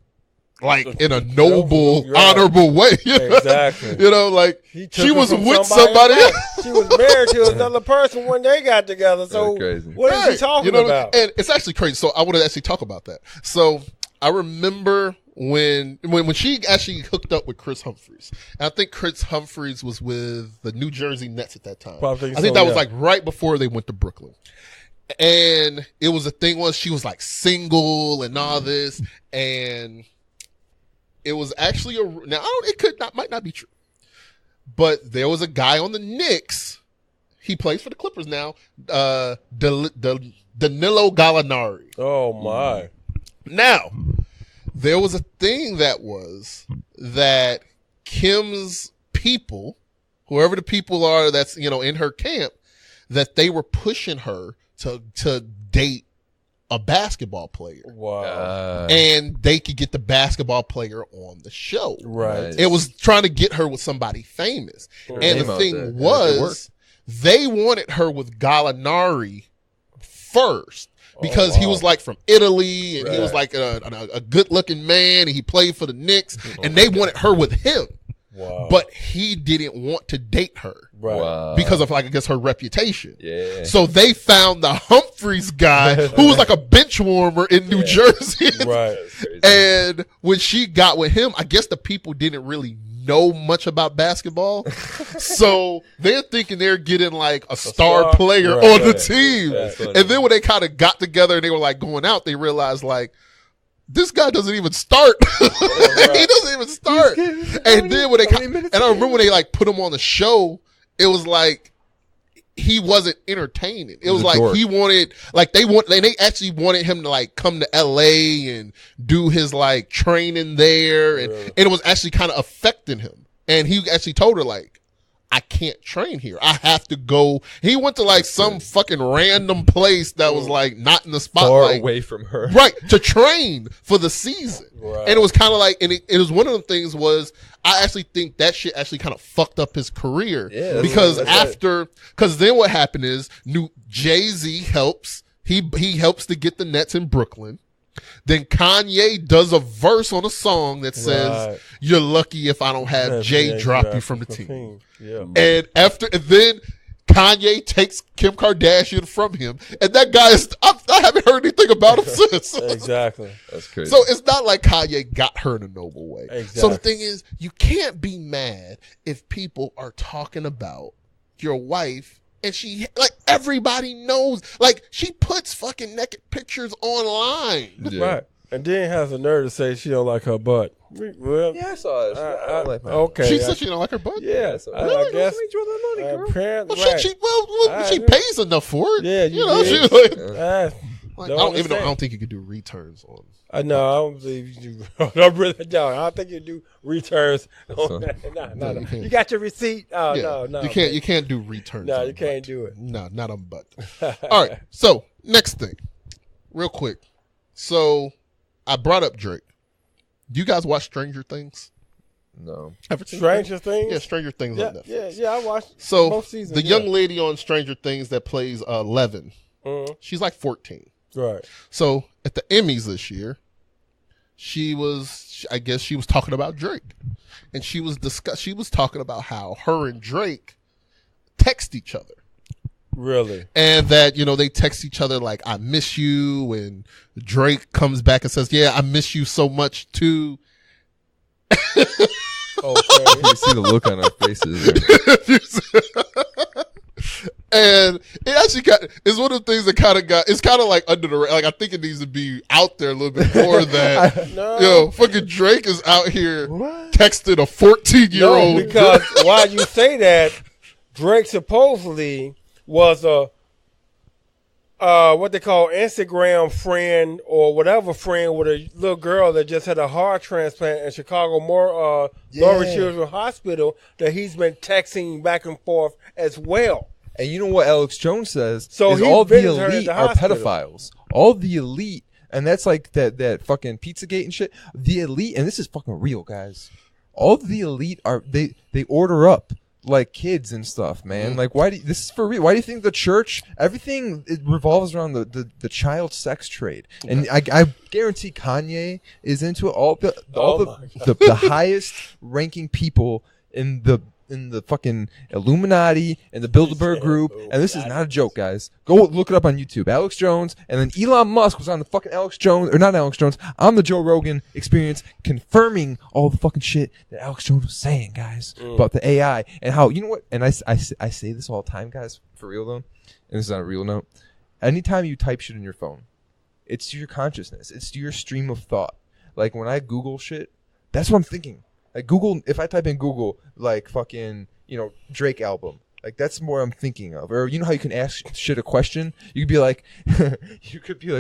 like in a noble, honorable way. Exactly. You know, like she was with somebody else. She was married to another person when they got together. So what is he talking about? And it's actually crazy. So I want to actually talk about that. So I remember when she actually hooked up with Chris Humphries. And I think Chris Humphries was with the New Jersey Nets at that time. Probably I think that was like right before they went to Brooklyn. And it was a thing was she was like single and all this, and it was actually might not be true, but there was a guy on the Knicks. He plays for the Clippers now. Danilo Gallinari. Oh my! Now there was a thing that Kim's people, whoever the people are that's, you know, in her camp, that they were pushing her to date a basketball player. Wow. And they could get the basketball player on the show. Right. It was trying to get her with somebody famous. And the thing was, they wanted her with Gallinari first. Because he was like from Italy, and he was like a good looking man, and he played for the Knicks, and they wanted her with him. Wow. But he didn't want to date her. Right. Wow. Because of, like, I guess, her reputation. Yeah. So they found the Humphries guy who was like a bench warmer in New Jersey. Right. And when she got with him, I guess the people didn't really know much about basketball. So they're thinking they're getting like a star player on the team. And then when they kind of got together and they were like going out, they realized like, this guy doesn't even start. He doesn't even start. And then when they and I remember when they like put him on the show, it was like he wasn't entertaining. It was like dork. he wanted, like they actually wanted him to like come to LA and do his like training there, and it was actually kind of affecting him. And he actually told her like, I can't train here. I have to go. He went to like some fucking random place that was like not in the spotlight. Far away from her. Right. To train for the season. Right. And it was kind of like, and it was one of the things was, I actually think that shit actually kind of fucked up his career. Yeah, because cause then what happened is Jay-Z helps. He helps to get the Nets in Brooklyn. Then Kanye does a verse on a song that says, "You're lucky if I don't have Jay drop you from the team." Yeah. And then Kanye takes Kim Kardashian from him, and that guy is, I haven't heard anything about him since. Exactly. That's crazy. So it's not like Kanye got her in a noble way. Exactly. So the thing is, you can't be mad if people are talking about your wife. And she, like, everybody knows, like, she puts fucking naked pictures online. Yeah. Right. And then has the nerve to say she don't like her butt. Well, Yeah, I saw it. okay. She said she don't like her butt? Yeah, so- I guess. Well, Right. she pays enough for it. Yeah, you know, did. she's like, Don't I don't understand. think you could do returns on. I know. I don't believe you do. I don't think you do returns. So- No. you can't. You got your receipt? Oh, Yeah, no. You can't do returns. No, on you can't butt. do it. No, not on butt. All right. So next thing, real quick. So I brought up Drake. Do you guys watch Stranger Things? No. Ever seen Stranger Things? Yeah, Stranger Things on Netflix. Yeah, I watched So both seasons. the young lady on Stranger Things that plays Eleven, she's like 14. Right. So at the Emmys this year, I guess she was talking about Drake, and she was talking about how her and Drake text each other. Really? And that, they text each other like, I miss you. And Drake comes back and says, yeah, I miss you so much too. Okay. You see the look on our faces. And it actually it's one of the things that it's kind of like under the, like, I think it needs to be out there a little bit more that, fucking Drake is out here texting a 14-year-old. No, because why you say that, Drake supposedly was a what they call Instagram friend or whatever friend with a little girl that just had a heart transplant in Chicago Norris Children's Hospital that he's been texting back and forth as well. And you know what Alex Jones says? So is he all the visited her at elite the are hospital. pedophiles. All the elite, and that's like that fucking Pizzagate and shit. The elite, and this is fucking real, guys. All the elite are they order up like kids and stuff, man. Like, this is for real. Why do you think the church, everything, it revolves around the child sex trade? And I guarantee Kanye is into it. All the highest ranking people in the fucking Illuminati and the Bilderberg group, and this is not a joke, guys. Go look it up on YouTube. Alex Jones, and then Elon Musk was on the fucking on the Joe Rogan Experience, confirming all the fucking shit that Alex Jones was saying, guys, about the AI and how, you know what? And I say this all the time, guys, for real though, and this is on a real note. Anytime you type shit in your phone, it's to your consciousness. It's to your stream of thought. Like when I Google shit, that's what I'm thinking. Like Google, if I type in Google, like fucking, Drake album, like that's more I'm thinking of. Or you know how you can ask shit a question? You could be like,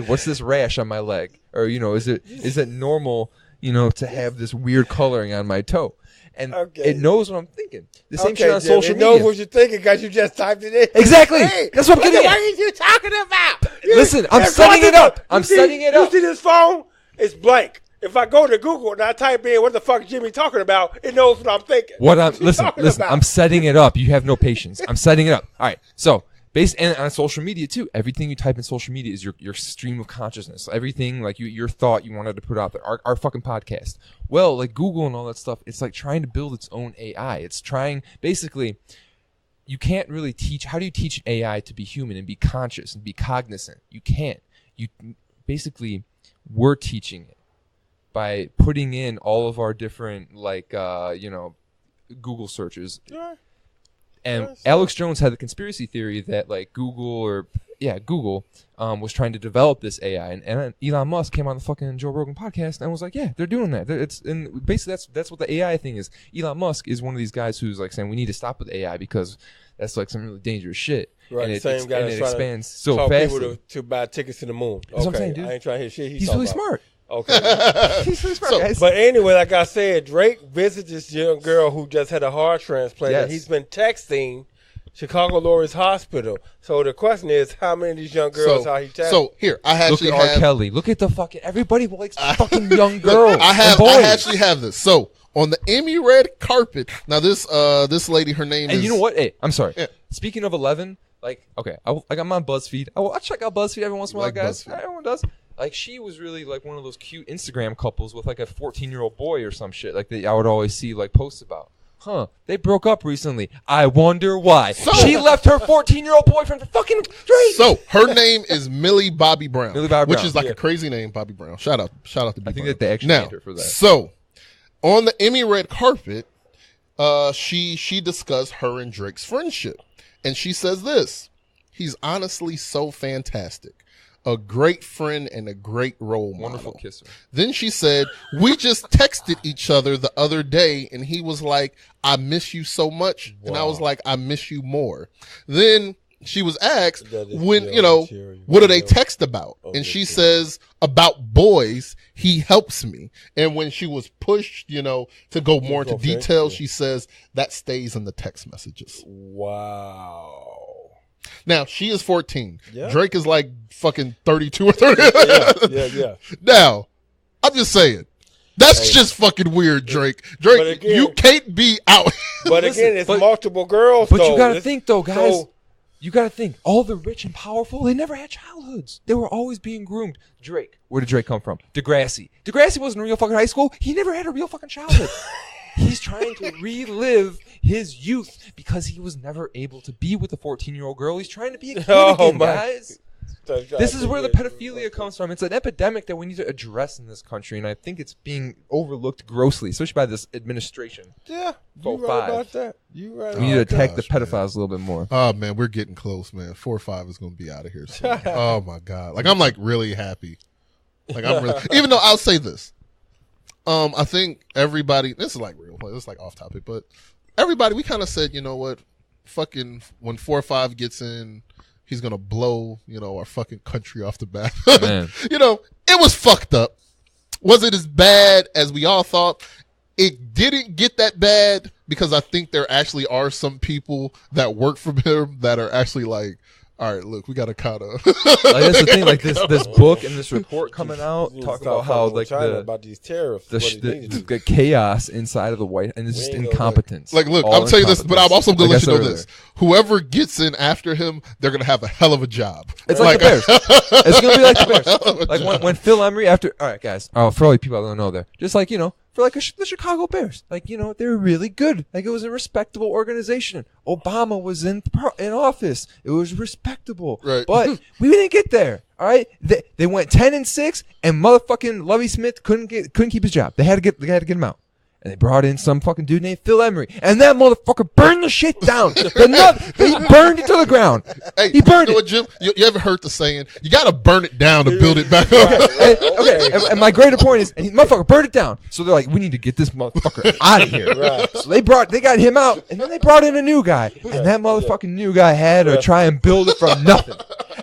what's this rash on my leg? Or, is it normal, to have this weird coloring on my toe? And it knows what I'm thinking. The same shit on social media. It knows what you're thinking because you just typed it in. Exactly. Hey, that's what I'm getting at. What are you talking about? Listen, I'm setting it up. I'm setting it up. You see this phone? It's blank. If I go to Google and I type in what the fuck Jimmy talking about, it knows what I'm thinking. Listen, I'm setting it up. You have no patience. I'm setting it up. All right. So, and on social media too, everything you type in social media is your stream of consciousness. Everything like your thought you wanted to put out there. Our fucking podcast. Well, like Google and all that stuff, it's like trying to build its own AI. It's trying, basically, you can't really teach. How do you teach an AI to be human and be conscious and be cognizant? You can't. We're teaching it by putting in all of our different, Google searches. Yeah. And Alex Jones had the conspiracy theory that, like, Google or Google was trying to develop this AI, and Elon Musk came on the fucking Joe Rogan podcast and was like, yeah, they're doing that. And basically that's what the AI thing is. Elon Musk is one of these guys who's like saying we need to stop with AI because that's like some really dangerous shit. Right, and the same guy that's it trying expands to so talk fast. people to buy tickets to the moon. That's what I'm saying, dude. I ain't trying to hear shit. He's really smart. Okay. He's really smart, guys. But anyway, like I said, Drake visited this young girl who just had a heart transplant. Yes. And he's been texting Chicago Lori's hospital. So the question is, how many of these young girls are he texting? So here, I actually Look at have R. Kelly. Look at the fucking everybody likes fucking young girls. I actually have this. So on the Emmy red carpet, now this lady, her name and is. you know what? Hey, I'm sorry. Yeah. Speaking of 11, like, okay, like I'm on BuzzFeed. I check out BuzzFeed every once in a while, Like guys. BuzzFeed. Everyone does. Like, she was really like one of those cute Instagram couples with like a 14-year-old boy or some shit. Like I would always see like posts about. They broke up recently. I wonder why. She left her 14-year-old boyfriend for fucking Drake. So her name is Millie Bobby Brown, Millie Bobby which Brown. is like a crazy name, Bobby Brown. Shout out to B. I think Brown. that they actually now, named her for that. So on the Emmy red carpet, she discussed her and Drake's friendship, and she says this: he's honestly so fantastic. A great friend and a great role model. Wonderful kisser. Then she said, we just texted each other the other day and he was like, I miss you so much. Wow. And I was like, I miss you more. Then she was asked, when, what do they text about? And she says, about boys, he helps me. And when she was pushed, to go more into detail, she says, that stays in the text messages. Wow. Now, she is 14. Yeah. Drake is like fucking 32 or 30. Yeah. Now, I'm just saying, that's just fucking weird, Drake. Drake, again, you can't be out. But again, it's multiple girls, But you got to think, though, guys. You got to think, all the rich and powerful, they never had childhoods. They were always being groomed. Drake, where did Drake come from? Degrassi. Degrassi wasn't real fucking high school. He never had a real fucking childhood. He's trying to relive his youth because he was never able to be with a 14-year-old girl. He's trying to be a kid again, guys. This is where the pedophilia comes from. It's an epidemic that we need to address in this country, and I think it's being overlooked grossly, especially by this administration. Yeah, you right about that. You right. We need to attack the pedophiles a little bit more. Oh man, we're getting close, man. 4 or 5 is going to be out of here soon. Oh my god, like I'm like really happy. Like I'm really, even though I'll say this. I think everybody, this is like real, this is like off topic, but everybody, we kind of said, you know what, fucking when 4 or 5 gets in, he's going to blow, our fucking country off the map. It was fucked up. Was it as bad as we all thought? It didn't get that bad because I think there actually are some people that work for him that are actually like, all right, look, we got to kind of. That's the thing, like this book and this report coming out talking about how like about these tariffs, the chaos inside of the White and it's just incompetence. Like, look, I'm telling you this, but I'm also going to let you know this: whoever gets in after him, they're going to have a hell of a job. It's like the Bears. It's going to be like the Bears. Like when Phil Emery after. All right, guys. Oh, for all you people that don't know, there, just like for like the Chicago Bears, like they were really good. Like it was a respectable organization. Obama was in office. It was respectable, right? But we didn't get there. All right, they went 10-6, and motherfucking Lovie Smith couldn't keep his job. They had to get him out. And they brought in some fucking dude named Phil Emery. And that motherfucker burned the shit down. He burned it to the ground. Hey, he burned it. Jim, you ever heard the saying, you got to burn it down to build it back up? Okay, and my greater point is, motherfucker burned it down. So they're like, we need to get this motherfucker out of here. Right. So they got him out, and then they brought in a new guy. And that motherfucking new guy had to try and build it from nothing.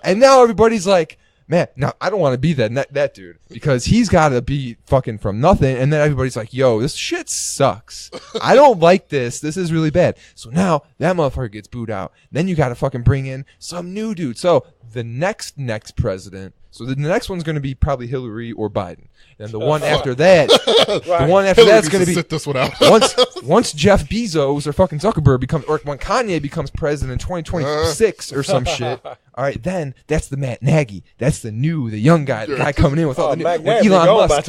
And now everybody's like, man, now I don't want to be that dude because he's got to be fucking from nothing. And then everybody's like, yo, this shit sucks. I don't like this. This is really bad. So now that motherfucker gets booed out. Then you got to fucking bring in some new dude. So the next president. So the next one's going to be probably Hillary or Biden. And the one after that, that's going to be sit this one out. once Jeff Bezos or fucking Zuckerberg becomes, or when Kanye becomes president in 2026 or some shit. All right, then that's the Matt Nagy. That's the young guy, the guy coming in with all the new. When Elon Musk,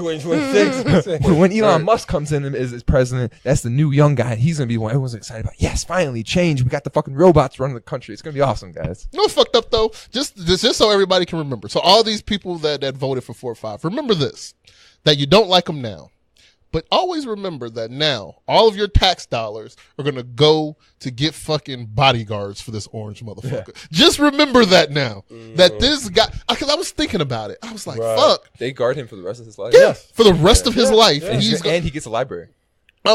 when Elon Musk comes in as president, that's the new young guy. He's gonna be one everyone's excited about. Yes, finally change. We got the fucking robots running the country. It's gonna be awesome, guys. No, fucked up though. Just so everybody can remember. So all these people that voted for 4 or 5, remember this: that you don't like them now, But always remember that now all of your tax dollars are going to go to get fucking bodyguards for this orange motherfucker. Yeah. Just remember that now. That this guy, because I was thinking about it. I was like, fuck. They guard him for the rest of his life. Yeah, for the rest of his life. And he gets a library.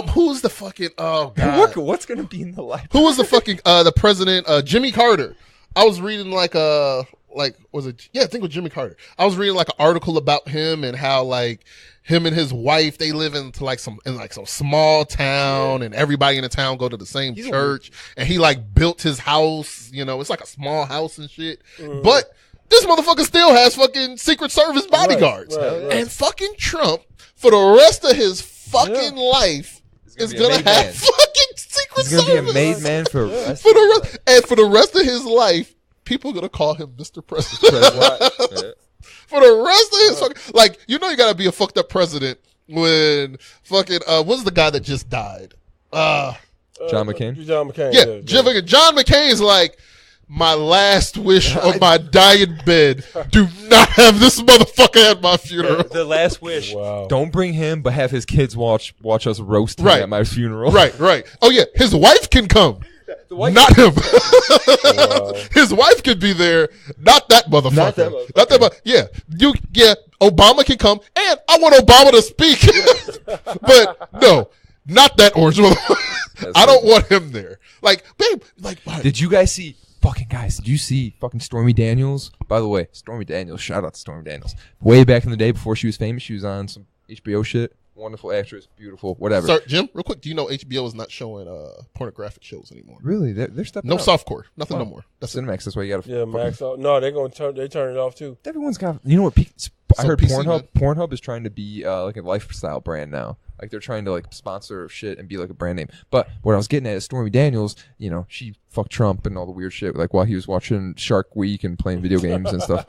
Who's the fucking, oh God. What's going to be in the library? Who was the fucking, the president, Jimmy Carter. I was reading I think it was Jimmy Carter. I was reading like an article about him and how like him and his wife, they live in some small town and everybody in the town go to the same church, and he like built his house, it's like a small house and shit. But this motherfucker still has fucking Secret Service bodyguards. Right. And fucking Trump, for the rest of his fucking life, is gonna have fucking Secret Service. He's gonna be a made man for the rest for the rest of his life. People are gonna call him Mr. President. For the rest of his fucking, like, you gotta be a fucked up president when fucking, what's the guy that just died? John McCain? John McCain. Yeah, John McCain's like, my last wish on my dying bed, do not have this motherfucker at my funeral. The last wish. Wow. Don't bring him, but have his kids watch us roast him at my funeral. Right. Oh yeah, his wife can come. Not him. Wow. His wife could be there. Not that motherfucker. Not that. Yeah. Obama can come, and I want Obama to speak. But no, not that orange motherfucker. I don't want him there. Like, babe. Like, did you guys see? Fucking guys, did you see fucking Stormy Daniels? By the way, Stormy Daniels. Shout out to Stormy Daniels. Way back in the day, before she was famous, she was on some HBO shit. Wonderful actress, beautiful, whatever. Sorry, Jim, real quick, do you know HBO is not showing pornographic shows anymore? Really? They're stepping no up. softcore, nothing no more. That's Cinemax. That's why you got to. Yeah, Max. No, they're gonna turn it off too. Everyone's got. You know what? I heard PC, Pornhub is trying to be like a lifestyle brand now. Like they're trying to like sponsor shit and be like a brand name. But what I was getting at is Stormy Daniels, she fucked Trump and all the weird shit, like while he was watching Shark Week and playing video games and stuff.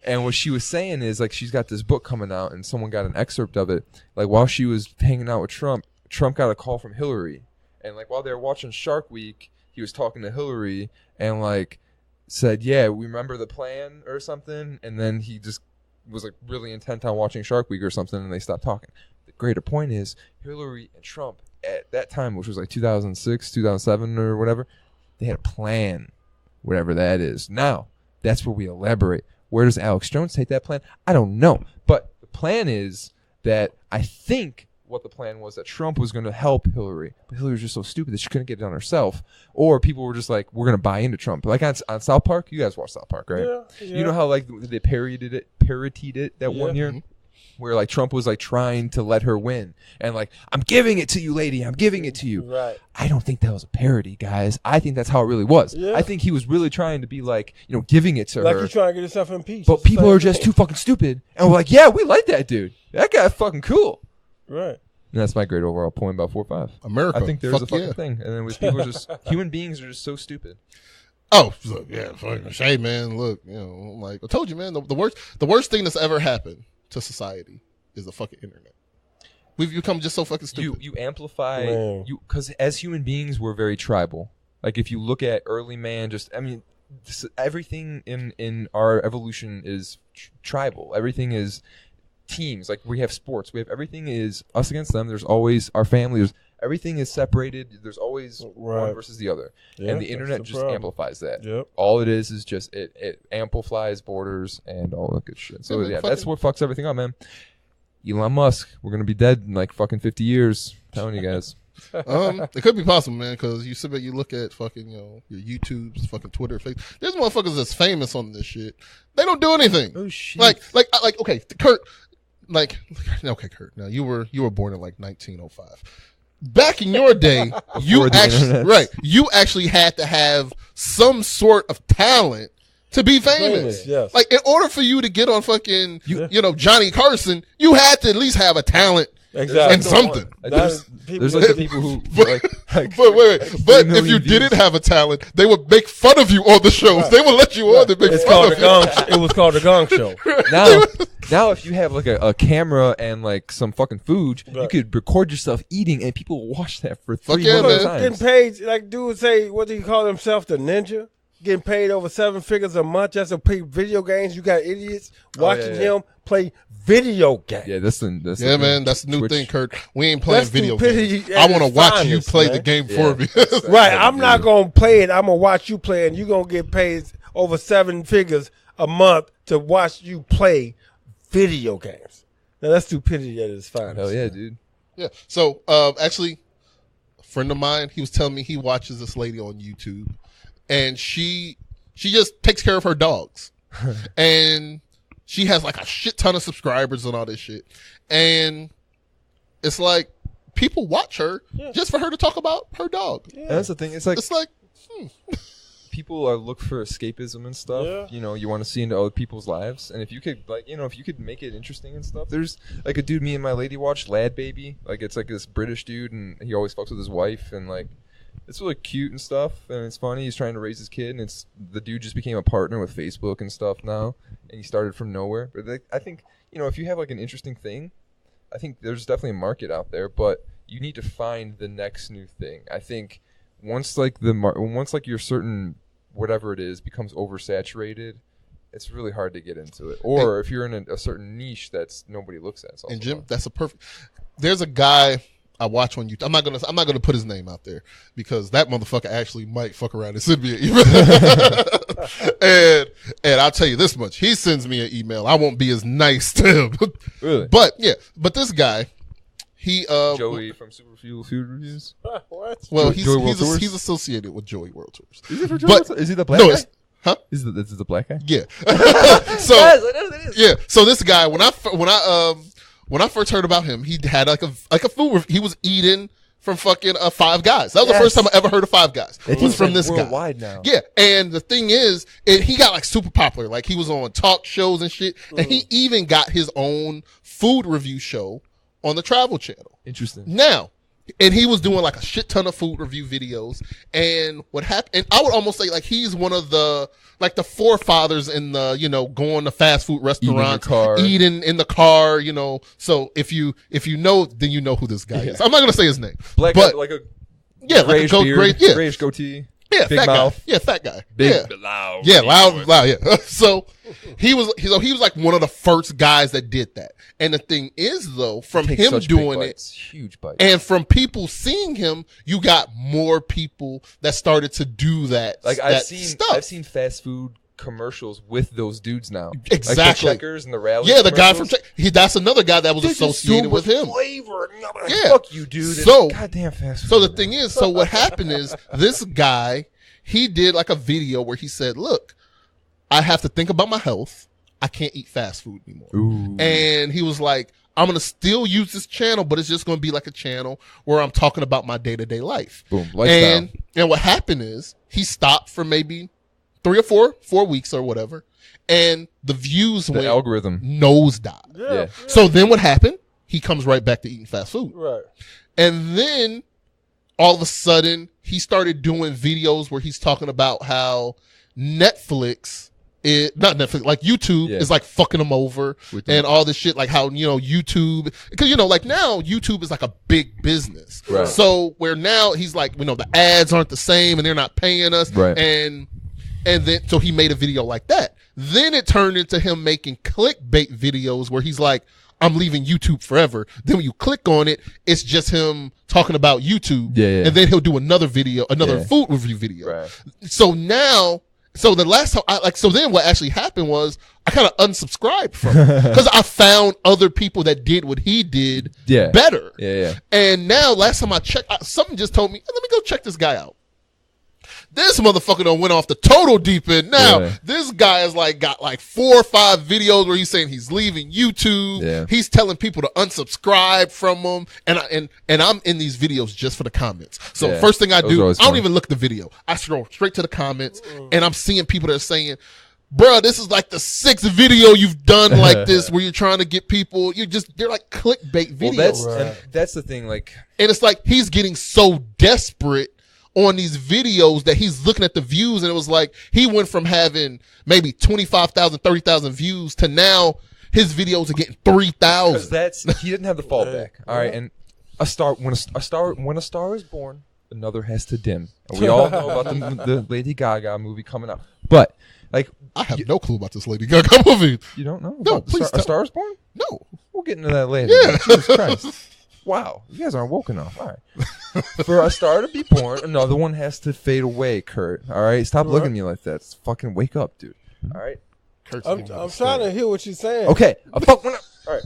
And what she was saying is like she's got this book coming out, and someone got an excerpt of it. Like while she was hanging out with Trump got a call from Hillary. And like while they were watching Shark Week, he was talking to Hillary and like said, "Yeah, we remember the plan" or something. And then he just was like really intent on watching Shark Week or something, and they stopped talking. The greater point is Hillary and Trump at that time, which was like 2006, 2007 or whatever, they had a plan, whatever that is. Now, that's where we elaborate. Where does Alex Jones take that plan? I don't know. But the plan is that I think what the plan was that Trump was going to help Hillary. But Hillary was just so stupid that she couldn't get it done herself. Or people were just like, we're going to buy into Trump. Like on South Park, you guys watch South Park, right? Yeah. You know how like they parodied it that one year? Where like Trump was like trying to let her win and like, I'm giving it to you, lady. I'm giving it to you. Right. I don't think that was a parody, guys. I think that's how it really was. Yeah. I think he was really trying to be like, giving it to her. Like he's trying to get himself impeached. But people are just too fucking stupid. And we're like, yeah, we like that dude. That guy's fucking cool. Right. And that's my great overall point about 4 or 5. America. I think there's a fucking thing. And then with people just, human beings are just so stupid. Oh, look, yeah, fucking shame, man. Look, like I told you, man, the worst thing that's ever happened to society is the fucking internet. We've become just so fucking stupid. You amplify because as human beings we're very tribal. Like if you look at early man, everything in our evolution is tribal. Everything is teams. Like we have sports. We have everything is us against them. There's always our family. Everything is separated. There's always one versus the other. Yeah, and the internet just amplifies that. Yep. All it is just it amplifies borders and all that good shit. So that's what fucks everything up, man. Elon Musk, we're going to be dead in like fucking 50 years. I'm telling you guys. It could be possible, man, because you look at fucking, your YouTubes, fucking Twitter, Facebook. There's motherfuckers that's famous on this shit. They don't do anything. Oh shit. Like, okay, Kurt, Kurt, now you were born in like 1905. Back in your day, you actually had to have some sort of talent to be famous. Yes. Like in order for you to get on fucking, Johnny Carson, you had to at least have a talent and something. There's like the people who but if you didn't have a talent, they would make fun of you on the shows. Right. They would let you on to make fun of you. It was called the Gong Show. Now if you have like a camera and like some fucking food, you could record yourself eating and people will watch that for 300 times. Getting paid, like dude would say, what do you call himself, the ninja? getting paid over 7 figures a month just to play video games. You got idiots watching him play video games. Yeah, that's man. That's the new thing, Kurt. We ain't playing video games. I want to watch you play the game for me. Right. I'm not going to play it. I'm going to watch you play, and you're going to get paid over 7 figures a month to watch you play video games. Now, that's stupidity at its finest. Hell yeah, dude. Yeah. So, actually, a friend of mine, he was telling me he watches this lady on YouTube, and she just takes care of her dogs. And she has like a shit ton of subscribers and all this shit. And it's like people watch her just for her to talk about her dog. Yeah. And that's the thing. It's like people look for escapism and stuff. Yeah. You know, you want to see into other people's lives, and if you could, like, you know, if you could make it interesting and stuff. There's like a dude me and my lady watched, Lad Baby. Like, it's like this British dude, and he always fucks with his wife, and like, it's really cute and stuff, and it's funny. He's trying to raise his kid, and it's the dude just became a partner with Facebook and stuff now, and he started from nowhere. But like, I think, you know, if you have like an interesting thing, I think there's definitely a market out there, but you need to find the next new thing. I think once like your certain whatever it is becomes oversaturated, it's really hard to get into it. Or if you're in a certain niche that's nobody looks at. And Jim, that's a perfect. There's a guy I watch on YouTube. I'm not gonna put his name out there because that motherfucker actually might fuck around and send me an email. and I'll tell you this much: he sends me an email, I won't be as nice to him. Really? But this guy, he Joey from Super Fuel Food Reviews. What? Well, he's associated with Joey World Tours. Is he for Joey World Tours? Is he the black guy? Huh? Is the black guy? Yeah. So yes, I know that is. Yeah. So this guy, when I first heard about him, he had like a food. He was eating from fucking Five Guys. That was the first time I ever heard of Five Guys. It was from this guy. Worldwide now. Yeah, and the thing is, he got like super popular. Like he was on talk shows and shit, and he even got his own food review show on the Travel Channel. Interesting. Now, and he was doing like a shit ton of food review videos. And what happened? And I would almost say like he's one of the forefathers in the, you know, going to fast food restaurants, eating in the car, you know. So if you know, then you know who this guy is. I'm not gonna say his name, black guy, like a grayish beard, grayish goatee. Yeah, big fat mouth. Guy. Yeah, fat guy. Big, loud. Yeah, loud. Yeah. So he was like one of the first guys that did that. And the thing is, though, from him doing it, huge bites, and from people seeing him, you got more people that started to do that. Like I've seen fast food commercials with those dudes now. Exactly. Like the Checkers and the Rally. Yeah, the guy from that's another guy that was associated with him. Flavor. Yeah. Fuck you, dude. So goddamn fast food. So the thing is, so what happened is this guy, he did like a video where he said, "Look, I have to think about my health. I can't eat fast food anymore." Ooh. And he was like, "I'm going to still use this channel, but it's just going to be like a channel where I'm talking about my day-to-day life." Boom. Lifestyle. And what happened is he stopped for maybe 3 or 4 weeks or whatever, and the views went algorithm nosedive. Yeah. So then what happened? He comes right back to eating fast food. Right. And then all of a sudden he started doing videos where he's talking about how not Netflix, like YouTube is like fucking him over and all this shit, like how, you know, YouTube, because, you know, like now YouTube is like a big business. Right. So where now he's like, you know, the ads aren't the same and they're not paying us. Right. And then, so he made a video like that. Then it turned into him making clickbait videos where he's like, "I'm leaving YouTube forever." Then when you click on it, it's just him talking about YouTube. Yeah. And then he'll do another video, another food review video. Right. So now, the last time so then what actually happened was I kind of unsubscribed from him because I found other people that did what he did better. Yeah. And now last time I checked, something just told me, "Let me go check this guy out." This motherfucker done went off the total deep end. Now, this guy has like got like 4 or 5 videos where he's saying he's leaving YouTube. Yeah. He's telling people to unsubscribe from him. And I'm in these videos just for the comments. So first thing I do, I don't even look at the video. I scroll straight to the comments and I'm seeing people that are saying, "Bruh, this is like the 6th video you've done like this where you're trying to get people, they're like clickbait videos." Well, that's the thing. Like, and it's like he's getting so desperate on these videos that he's looking at the views, and it was like he went from having maybe 25,000, 30,000 views to now his videos are getting 3,000. Because he didn't have the fallback. All right, and when a star is born, another has to dim. And we all know about the Lady Gaga movie coming out. But, like... I have no clue about this Lady Gaga movie. You don't know? No, please A Star is Born? No. We'll get into that later. Yeah. Jesus Christ. Wow. You guys aren't woke enough. All right. For a star to be born, another one has to fade away, Kurt. All right? Stop looking at me like that. Fucking wake up, dude. All right? I'm trying to hear what you're saying. Okay. All right.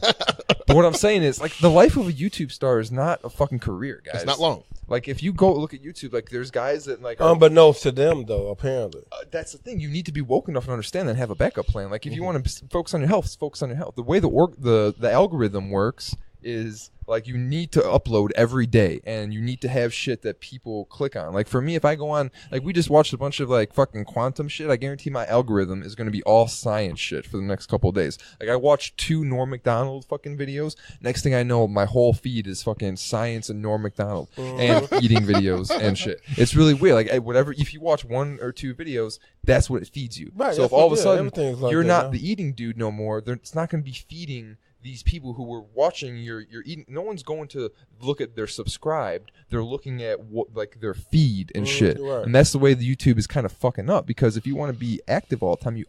But what I'm saying is, like, the life of a YouTube star is not a fucking career, guys. It's not long. Like, if you go look at YouTube, like, there's guys that, like... Unbeknownst to them, though, apparently. That's the thing. You need to be woke enough to understand that and have a backup plan. Like, if you want to focus on your health, focus on your health. The way the algorithm works is... Like, you need to upload every day, and you need to have shit that people click on. Like, for me, if I go on, like, we just watched a bunch of, like, fucking quantum shit, I guarantee my algorithm is going to be all science shit for the next couple of days. Like, I watched 2 Norm Macdonald fucking videos. Next thing I know, my whole feed is fucking science and Norm Macdonald and eating videos and shit. It's really weird. Like, whatever, if you watch 1 or 2 videos, that's what it feeds you. Right, so if all of a sudden like you're not the eating dude no more, it's not going to be feeding these people who were watching your eating. No one's going to look at their subscribed. They're looking at what, like, their feed and shit. Right. And that's the way the YouTube is kind of fucking up, because if you want to be active all the time, if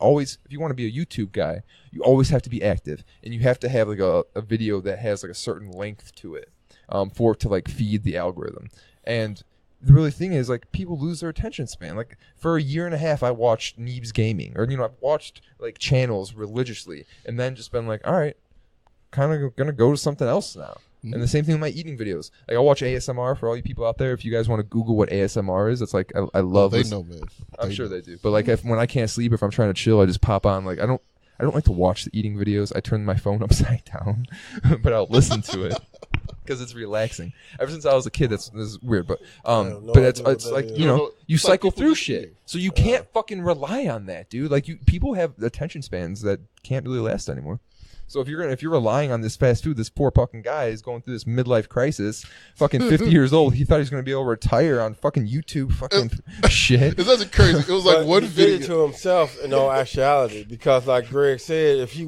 you want to be a YouTube guy, you always have to be active, and you have to have like a video that has like a certain length to it for it to like feed the algorithm. And the really thing is, like, people lose their attention span. Like, for a year and a half, I watched Neebs Gaming, or, I've watched like channels religiously, and then just been like, all right, kind of gonna go to something else now. And the same thing with my eating videos. Like, I watch ASMR for all you people out there. If you guys want to Google what ASMR is, it's like I love. They know, man. I'm sure they do. But like, when I can't sleep, if I'm trying to chill, I just pop on. Like, I don't like to watch the eating videos. I turn my phone upside down, but I'll listen to it because it's relaxing. Ever since I was a kid, this is weird, but it's like you cycle through shit, so you can't fucking rely on that, dude. Like, people have attention spans that can't really last anymore. So if you're relying on this fast food, this poor fucking guy is going through this midlife crisis, fucking 50 years old. He thought he was going to be able to retire on fucking YouTube fucking shit. It wasn't crazy. It was like one video. He did it to himself in all actuality, because like Greg said, if he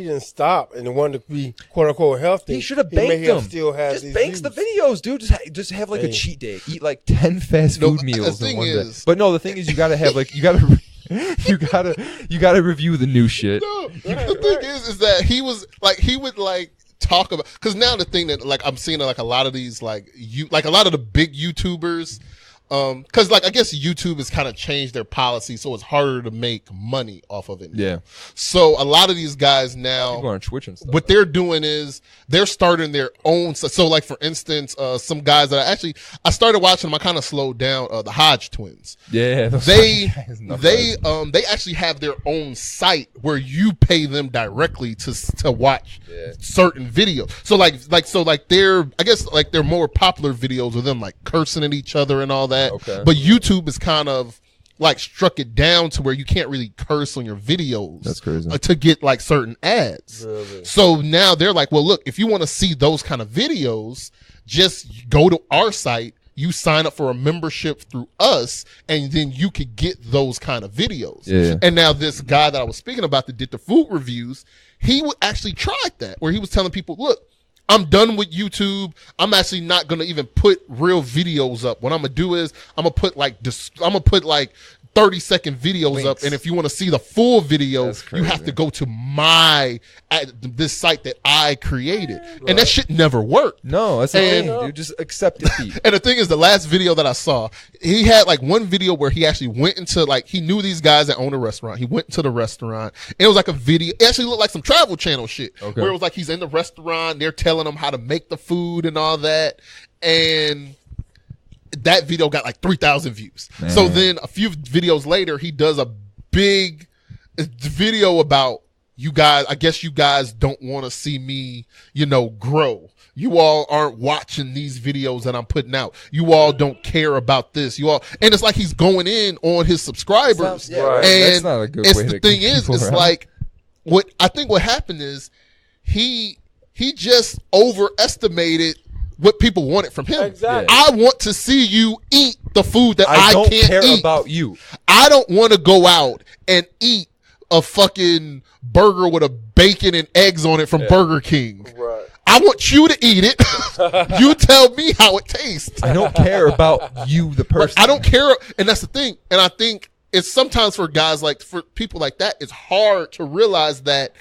didn't stop and wanted to be quote unquote healthy, he should have banked them. Just banks the videos, dude. Just have like a cheat day. Eat like 10 fast food meals in one day. But no, the thing is, you gotta have like you gotta review the new shit. No, the thing is that he would talk about, because now the thing that, like, I'm seeing like a lot of these a lot of the big YouTubers, because like I guess YouTube has kind of changed their policy, so it's harder to make money off of it now. Yeah. So a lot of these guys now, people on Twitch and stuff, what they're doing is they're starting their own. So like, for instance, some guys that I started watching them. I kind of slowed down. The Hodge twins. Yeah. They actually have their own site where you pay them directly to watch certain videos. So they're more popular videos of them like cursing at each other and all that. Okay. But YouTube is kind of like struck it down to where you can't really curse on your videos. That's crazy. To get like certain ads. Really? So now they're like, well, look, if you want to see those kind of videos, just go to our site. You sign up for a membership through us, and then you could get those kind of videos. Yeah. And now this guy that I was speaking about that did the food reviews, he actually tried that, where he was telling people, look, I'm done with YouTube. I'm actually not going to even put real videos up. What I'm going to do is I'm going to put like 30-second videos links up, and if you want to see the full video, That's crazy. you have to go to this site that I created. And that shit never worked. No, that's the thing, dude. Just accept defeat. And the thing is, the last video that I saw, he had like one video where he actually went into, like, he knew these guys that own a restaurant. He went to the restaurant, and it was like a video. It actually looked like some Travel Channel shit, where it was like he's in the restaurant, they're telling him how to make the food and all that. And that video got like 3,000 views. Man. So then a few videos later, he does a big video about, you guys, I guess you guys don't want to see me, grow. You all aren't watching these videos that I'm putting out. You all don't care about this. And it's like he's going in on his subscribers. Right. And that's not a good way the thing is, it's around. Like, what happened is he just overestimated what people wanted from him. Exactly. I want to see you eat the food that I don't can't care eat. about you. I don't want to go out and eat a fucking burger with a bacon and eggs on it from Burger King. Right. I want you to eat it. You tell me how it tastes. I don't care about you, the person. Like, I don't care. And that's the thing. And I think it's sometimes for guys for people like that, it's hard to realize that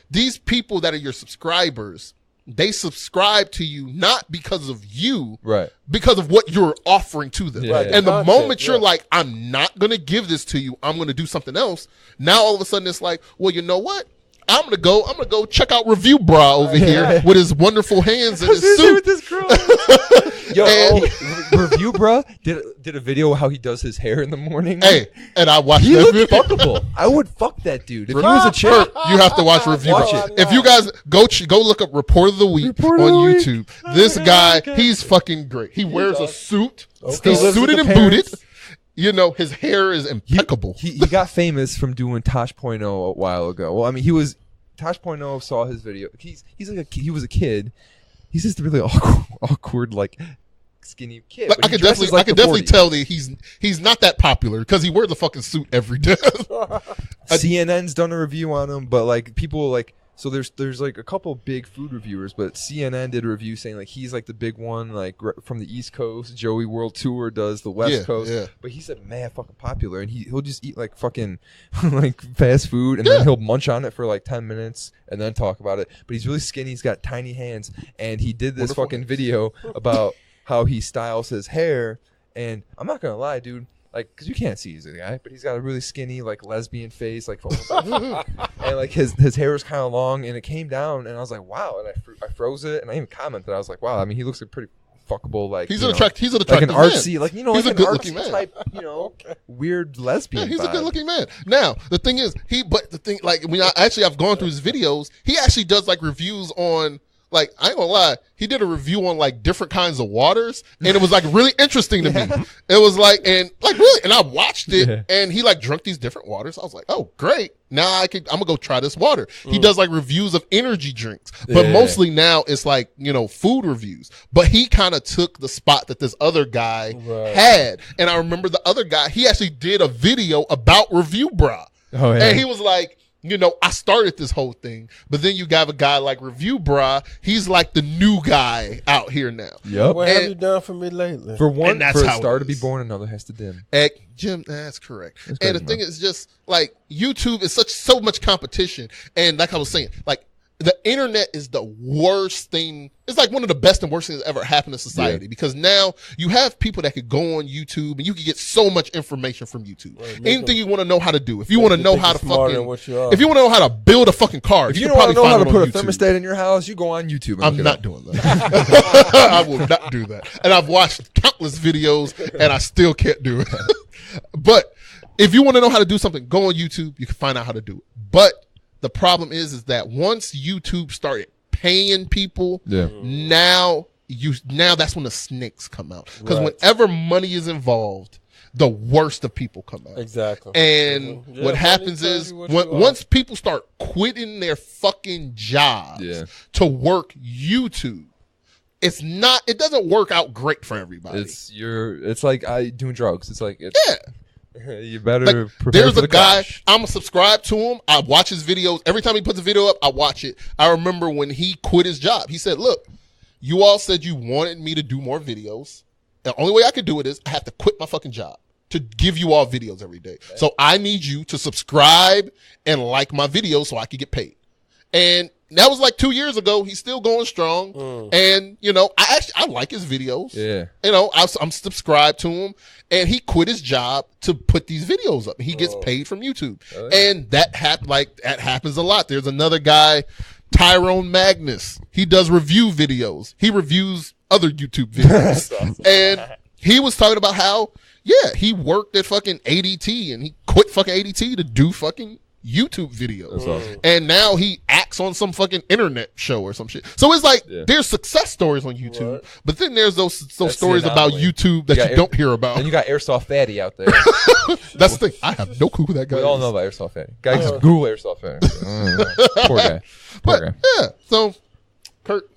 these people that are your subscribers, they subscribe to you not because of you, right? Because of what you're offering to them. Yeah, and the moment you're like, I'm not going to give this to you, I'm going to do something else. Now all of a sudden it's like, well, you know what? I'm gonna go check out Review Bra over here with his wonderful hands in his suit. With this girl. Yo, Review Bra did a video how he does his hair in the morning. Hey, and I watched he that looked video. fuckable. I would fuck that dude if he was a chick. You have to watch Review Watch Bra. it. If you guys go look up Report of the Week on YouTube. This guy, he's fucking great. He wears a suit. He's suited and booted. You know, his hair is impeccable. He got famous from doing Tosh.0 a while ago. Well, I mean, Tosh.0 saw his video. He was a kid. He's just really awkward like skinny kid. Like, I could definitely tell that he's not that popular because he wears a fucking suit every day. CNN's done a review on him, but like people like. So there's like a couple big food reviewers, but CNN did a review saying like he's like the big one, like from the East Coast. Joey World Tour does the West Coast, but he said mad fucking popular, and he'll just eat like fucking like fast food, and then he'll munch on it for like 10 minutes and then talk about it. But he's really skinny, he's got tiny hands, and he did this fucking video about how he styles his hair, and I'm not gonna lie, dude. Like, because you can't see he's a guy, but he's got a really skinny, like, lesbian face, like, and, like, his hair is kind of long, and it came down, and I was like, wow, and I froze it, and I even commented, I was like, wow, I mean, he looks like pretty fuckable, like, he's an attractive like an artsy, man. like, you know, he's like a an good-looking artsy man. type, you know, weird lesbian he's vibe. a good-looking man. Now, the thing is, I've gone through his videos, he actually does, like, reviews on, like, I ain't gonna lie, he did a review on like different kinds of waters, and it was like really interesting to me. It was like, and like really, and I watched it, and he like drank these different waters. I was like, oh great, now I'm gonna go try this water. He does like reviews of energy drinks, but mostly now it's like, you know, food reviews. But he kind of took the spot that this other guy had, and I remember the other guy, he actually did a video about Review Bra, and he was like, you know, I started this whole thing, but then you got a guy like Review Bra. He's like the new guy out here now. Yep. What have you done for me lately? For one, for a star to be born, another has to dim. Jim, that's correct. And the thing is just like YouTube is so much competition. And like I was saying, like the internet is the worst thing. It's like one of the best and worst things that ever happened to society because now you have people that could go on YouTube and you can get so much information from YouTube. Anything you want to know how to do. If you want to know how to if you want to know how to build a fucking car, if you don't want to know how to put a thermostat in your house, you go on YouTube. I'm not doing that. I will not do that. And I've watched countless videos and I still can't do it. But if you want to know how to do something, go on YouTube. You can find out how to do it. But the problem is that once YouTube started paying people, now that's when the snakes come out. Because whenever money is involved, the worst of people come out. Exactly. And what happens is once people start quitting their fucking jobs to work YouTube, it doesn't work out great for everybody. It's like doing drugs. It's like you better like, prepare there's for the a guy, crash. I'm gonna subscribe to him. I watch his videos. Every time he puts a video up, I watch it. I remember when he quit his job. He said, look, you all said you wanted me to do more videos. The only way I could do it is I have to quit my fucking job to give you all videos every day. So I need you to subscribe and like my videos so I can get paid. And that was like 2 years ago. He's still going strong. And, you know, I like his videos. Yeah. You know, I'm subscribed to him. And he quit his job to put these videos up. He gets paid from YouTube. And that happens a lot. There's another guy, Tyrone Magnus. He does review videos. He reviews other YouTube videos. And he was talking about how, he worked at fucking ADT and he quit fucking ADT to do fucking YouTube videos. Awesome. And now he acts on some fucking internet show or some shit. So it's like there's success stories on YouTube, but then there's those stories about YouTube that you don't hear about. And you got Airsoft Fatty out there. That's the thing. I have no clue who that guy is. We all know about Airsoft Fatty. Guy just Google Airsoft Fatty. Poor guy. Poor guy. Yeah. So, Kurt,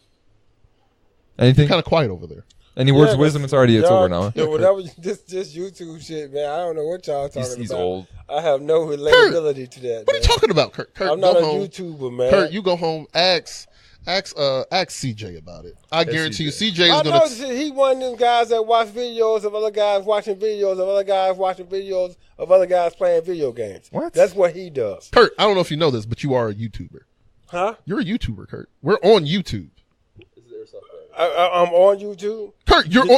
anything? Kind of quiet over there. Any words of wisdom? It's over now. Yeah, well, that was just YouTube shit, man. I don't know what y'all talking about. He's old. I have no relatability to that. What are you talking about, Kurt? I'm not a YouTuber, man. Kurt, you go home, ask Ask CJ about it. I guarantee you, CJ is I gonna. know he one of them guys that watch videos of other guys watching videos of other guys watching videos of other guys playing video games. What? That's what he does. Kurt, I don't know if you know this, but you are a YouTuber. Huh? You're a YouTuber, Kurt. We're on YouTube. I'm on YouTube. Kurt, you're on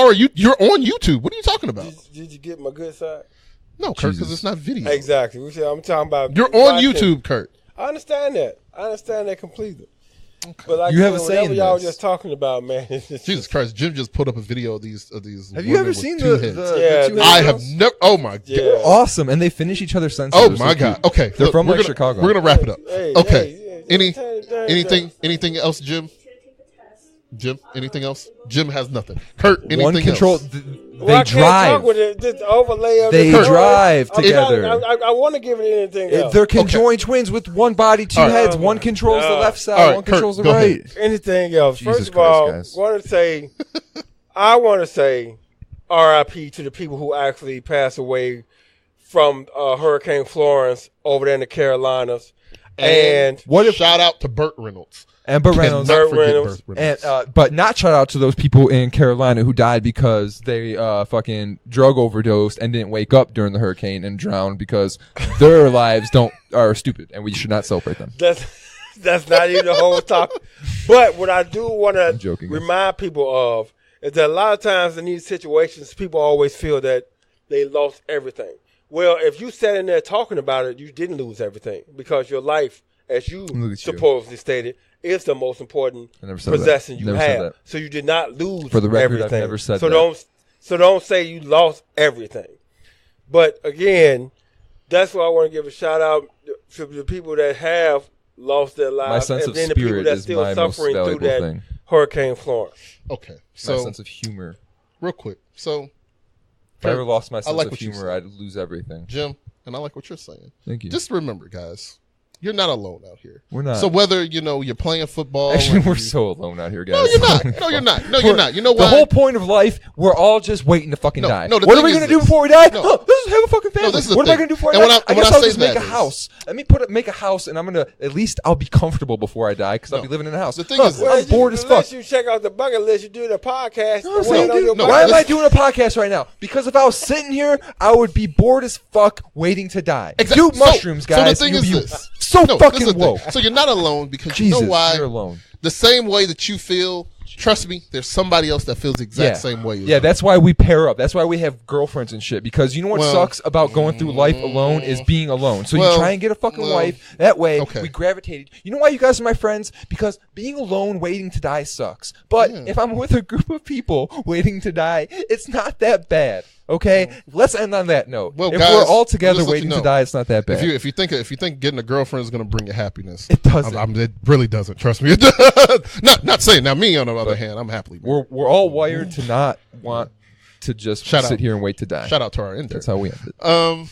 YouTube. What are you talking about? Did you get my good side? No, Kurt, because it's not video. Exactly. I'm talking about. You're on YouTube, Kurt. I understand that completely. Okay. But like you have a say in y'all this. Just talking about, man. Jesus Christ, Jim just put up a video of these. Have you ever seen the two I have never. Oh my god, they're awesome, and they finish each other's sentences. Oh my god. Okay, they're from Chicago. We're gonna wrap it up. Okay. Anything else, Jim? Jim, anything else? Jim has nothing. Kurt, anything One control. else? They drive. With it, just overlay of they drive together. I want to give it anything else. They're conjoined twins with one body, two heads. One controls the left side, one controls the right. Anything else? Jesus First of all, Christ, I want to say R.I.P. to the people who actually passed away from Hurricane Florence over there in the Carolinas. And shout out to Burt Reynolds. And Burt Reynolds. But not shout out to those people in Carolina who died because they fucking drug overdosed and didn't wake up during the hurricane and drowned because their lives are stupid and we should not celebrate them. That's not even the whole talk. But what I do want to remind people of is that a lot of times in these situations, people always feel that they lost everything. Well, if you sat in there talking about it, you didn't lose everything because your life, as you supposedly stated, is the most important possession you have. So you did not lose For the record, everything. I've never said that. So don't say you lost everything. But again, that's why I want to give a shout out to the people that have lost their lives. My sense and of then spirit the people that's is still my suffering most through valuable that thing. Hurricane Florence. Okay, so my sense of humor. Real quick, so if I ever lost my sense of humor, I'd lose everything. Jim, and I like what you're saying. Thank you. Just remember, guys, you're not alone out here. We're not. So whether you're playing football, actually, we're so alone out here, guys. No, you're not. No, you're not. No, you're not. You know why? The whole point of life, we're all just waiting to fucking die. No, what are we gonna do before we die? No. Let's have a fucking family. What am I gonna do before I die? I guess I'll just make a house. Let me make a house, and I'm gonna I'll be comfortable before I die because I'll be living in a house. The thing is, I'm bored as fuck. Unless you check out the bucket list, you do the podcast. Why am I doing a podcast right now? Because if I was sitting here, I would be bored as fuck waiting to die. Do mushrooms, guys. So the thing is this. So fucking woke. So you're not alone because Jesus, you know why? You're alone. The same way that you feel, trust me, there's somebody else that feels the exact same way. Yeah, that's why we pair up. That's why we have girlfriends and shit. Because you know what sucks about going through life alone is being alone. So you try and get a fucking wife. That way we gravitated. You know why you guys are my friends? Because being alone waiting to die sucks. But if I'm with a group of people waiting to die, it's not that bad. Okay, let's end on that note. Well, if guys, we're all together waiting to die, it's not that bad. If you think getting a girlfriend is going to bring you happiness, it doesn't. It really doesn't. Trust me. Not saying. Now, me on the other hand, I'm happily married. We're all wired to not want to just sit here and wait to die. Shout out to our intern. That's how we end it.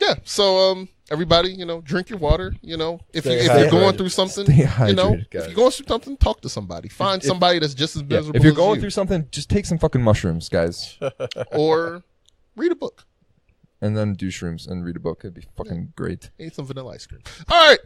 Yeah. So everybody, drink your water. If you're going through something, if you're going through something, talk to somebody. Find somebody that's just as miserable. If you're going through something, just take some fucking mushrooms, guys. Or read a book. And then do shrooms and read a book. It'd be fucking great. Eat some vanilla ice cream. All right.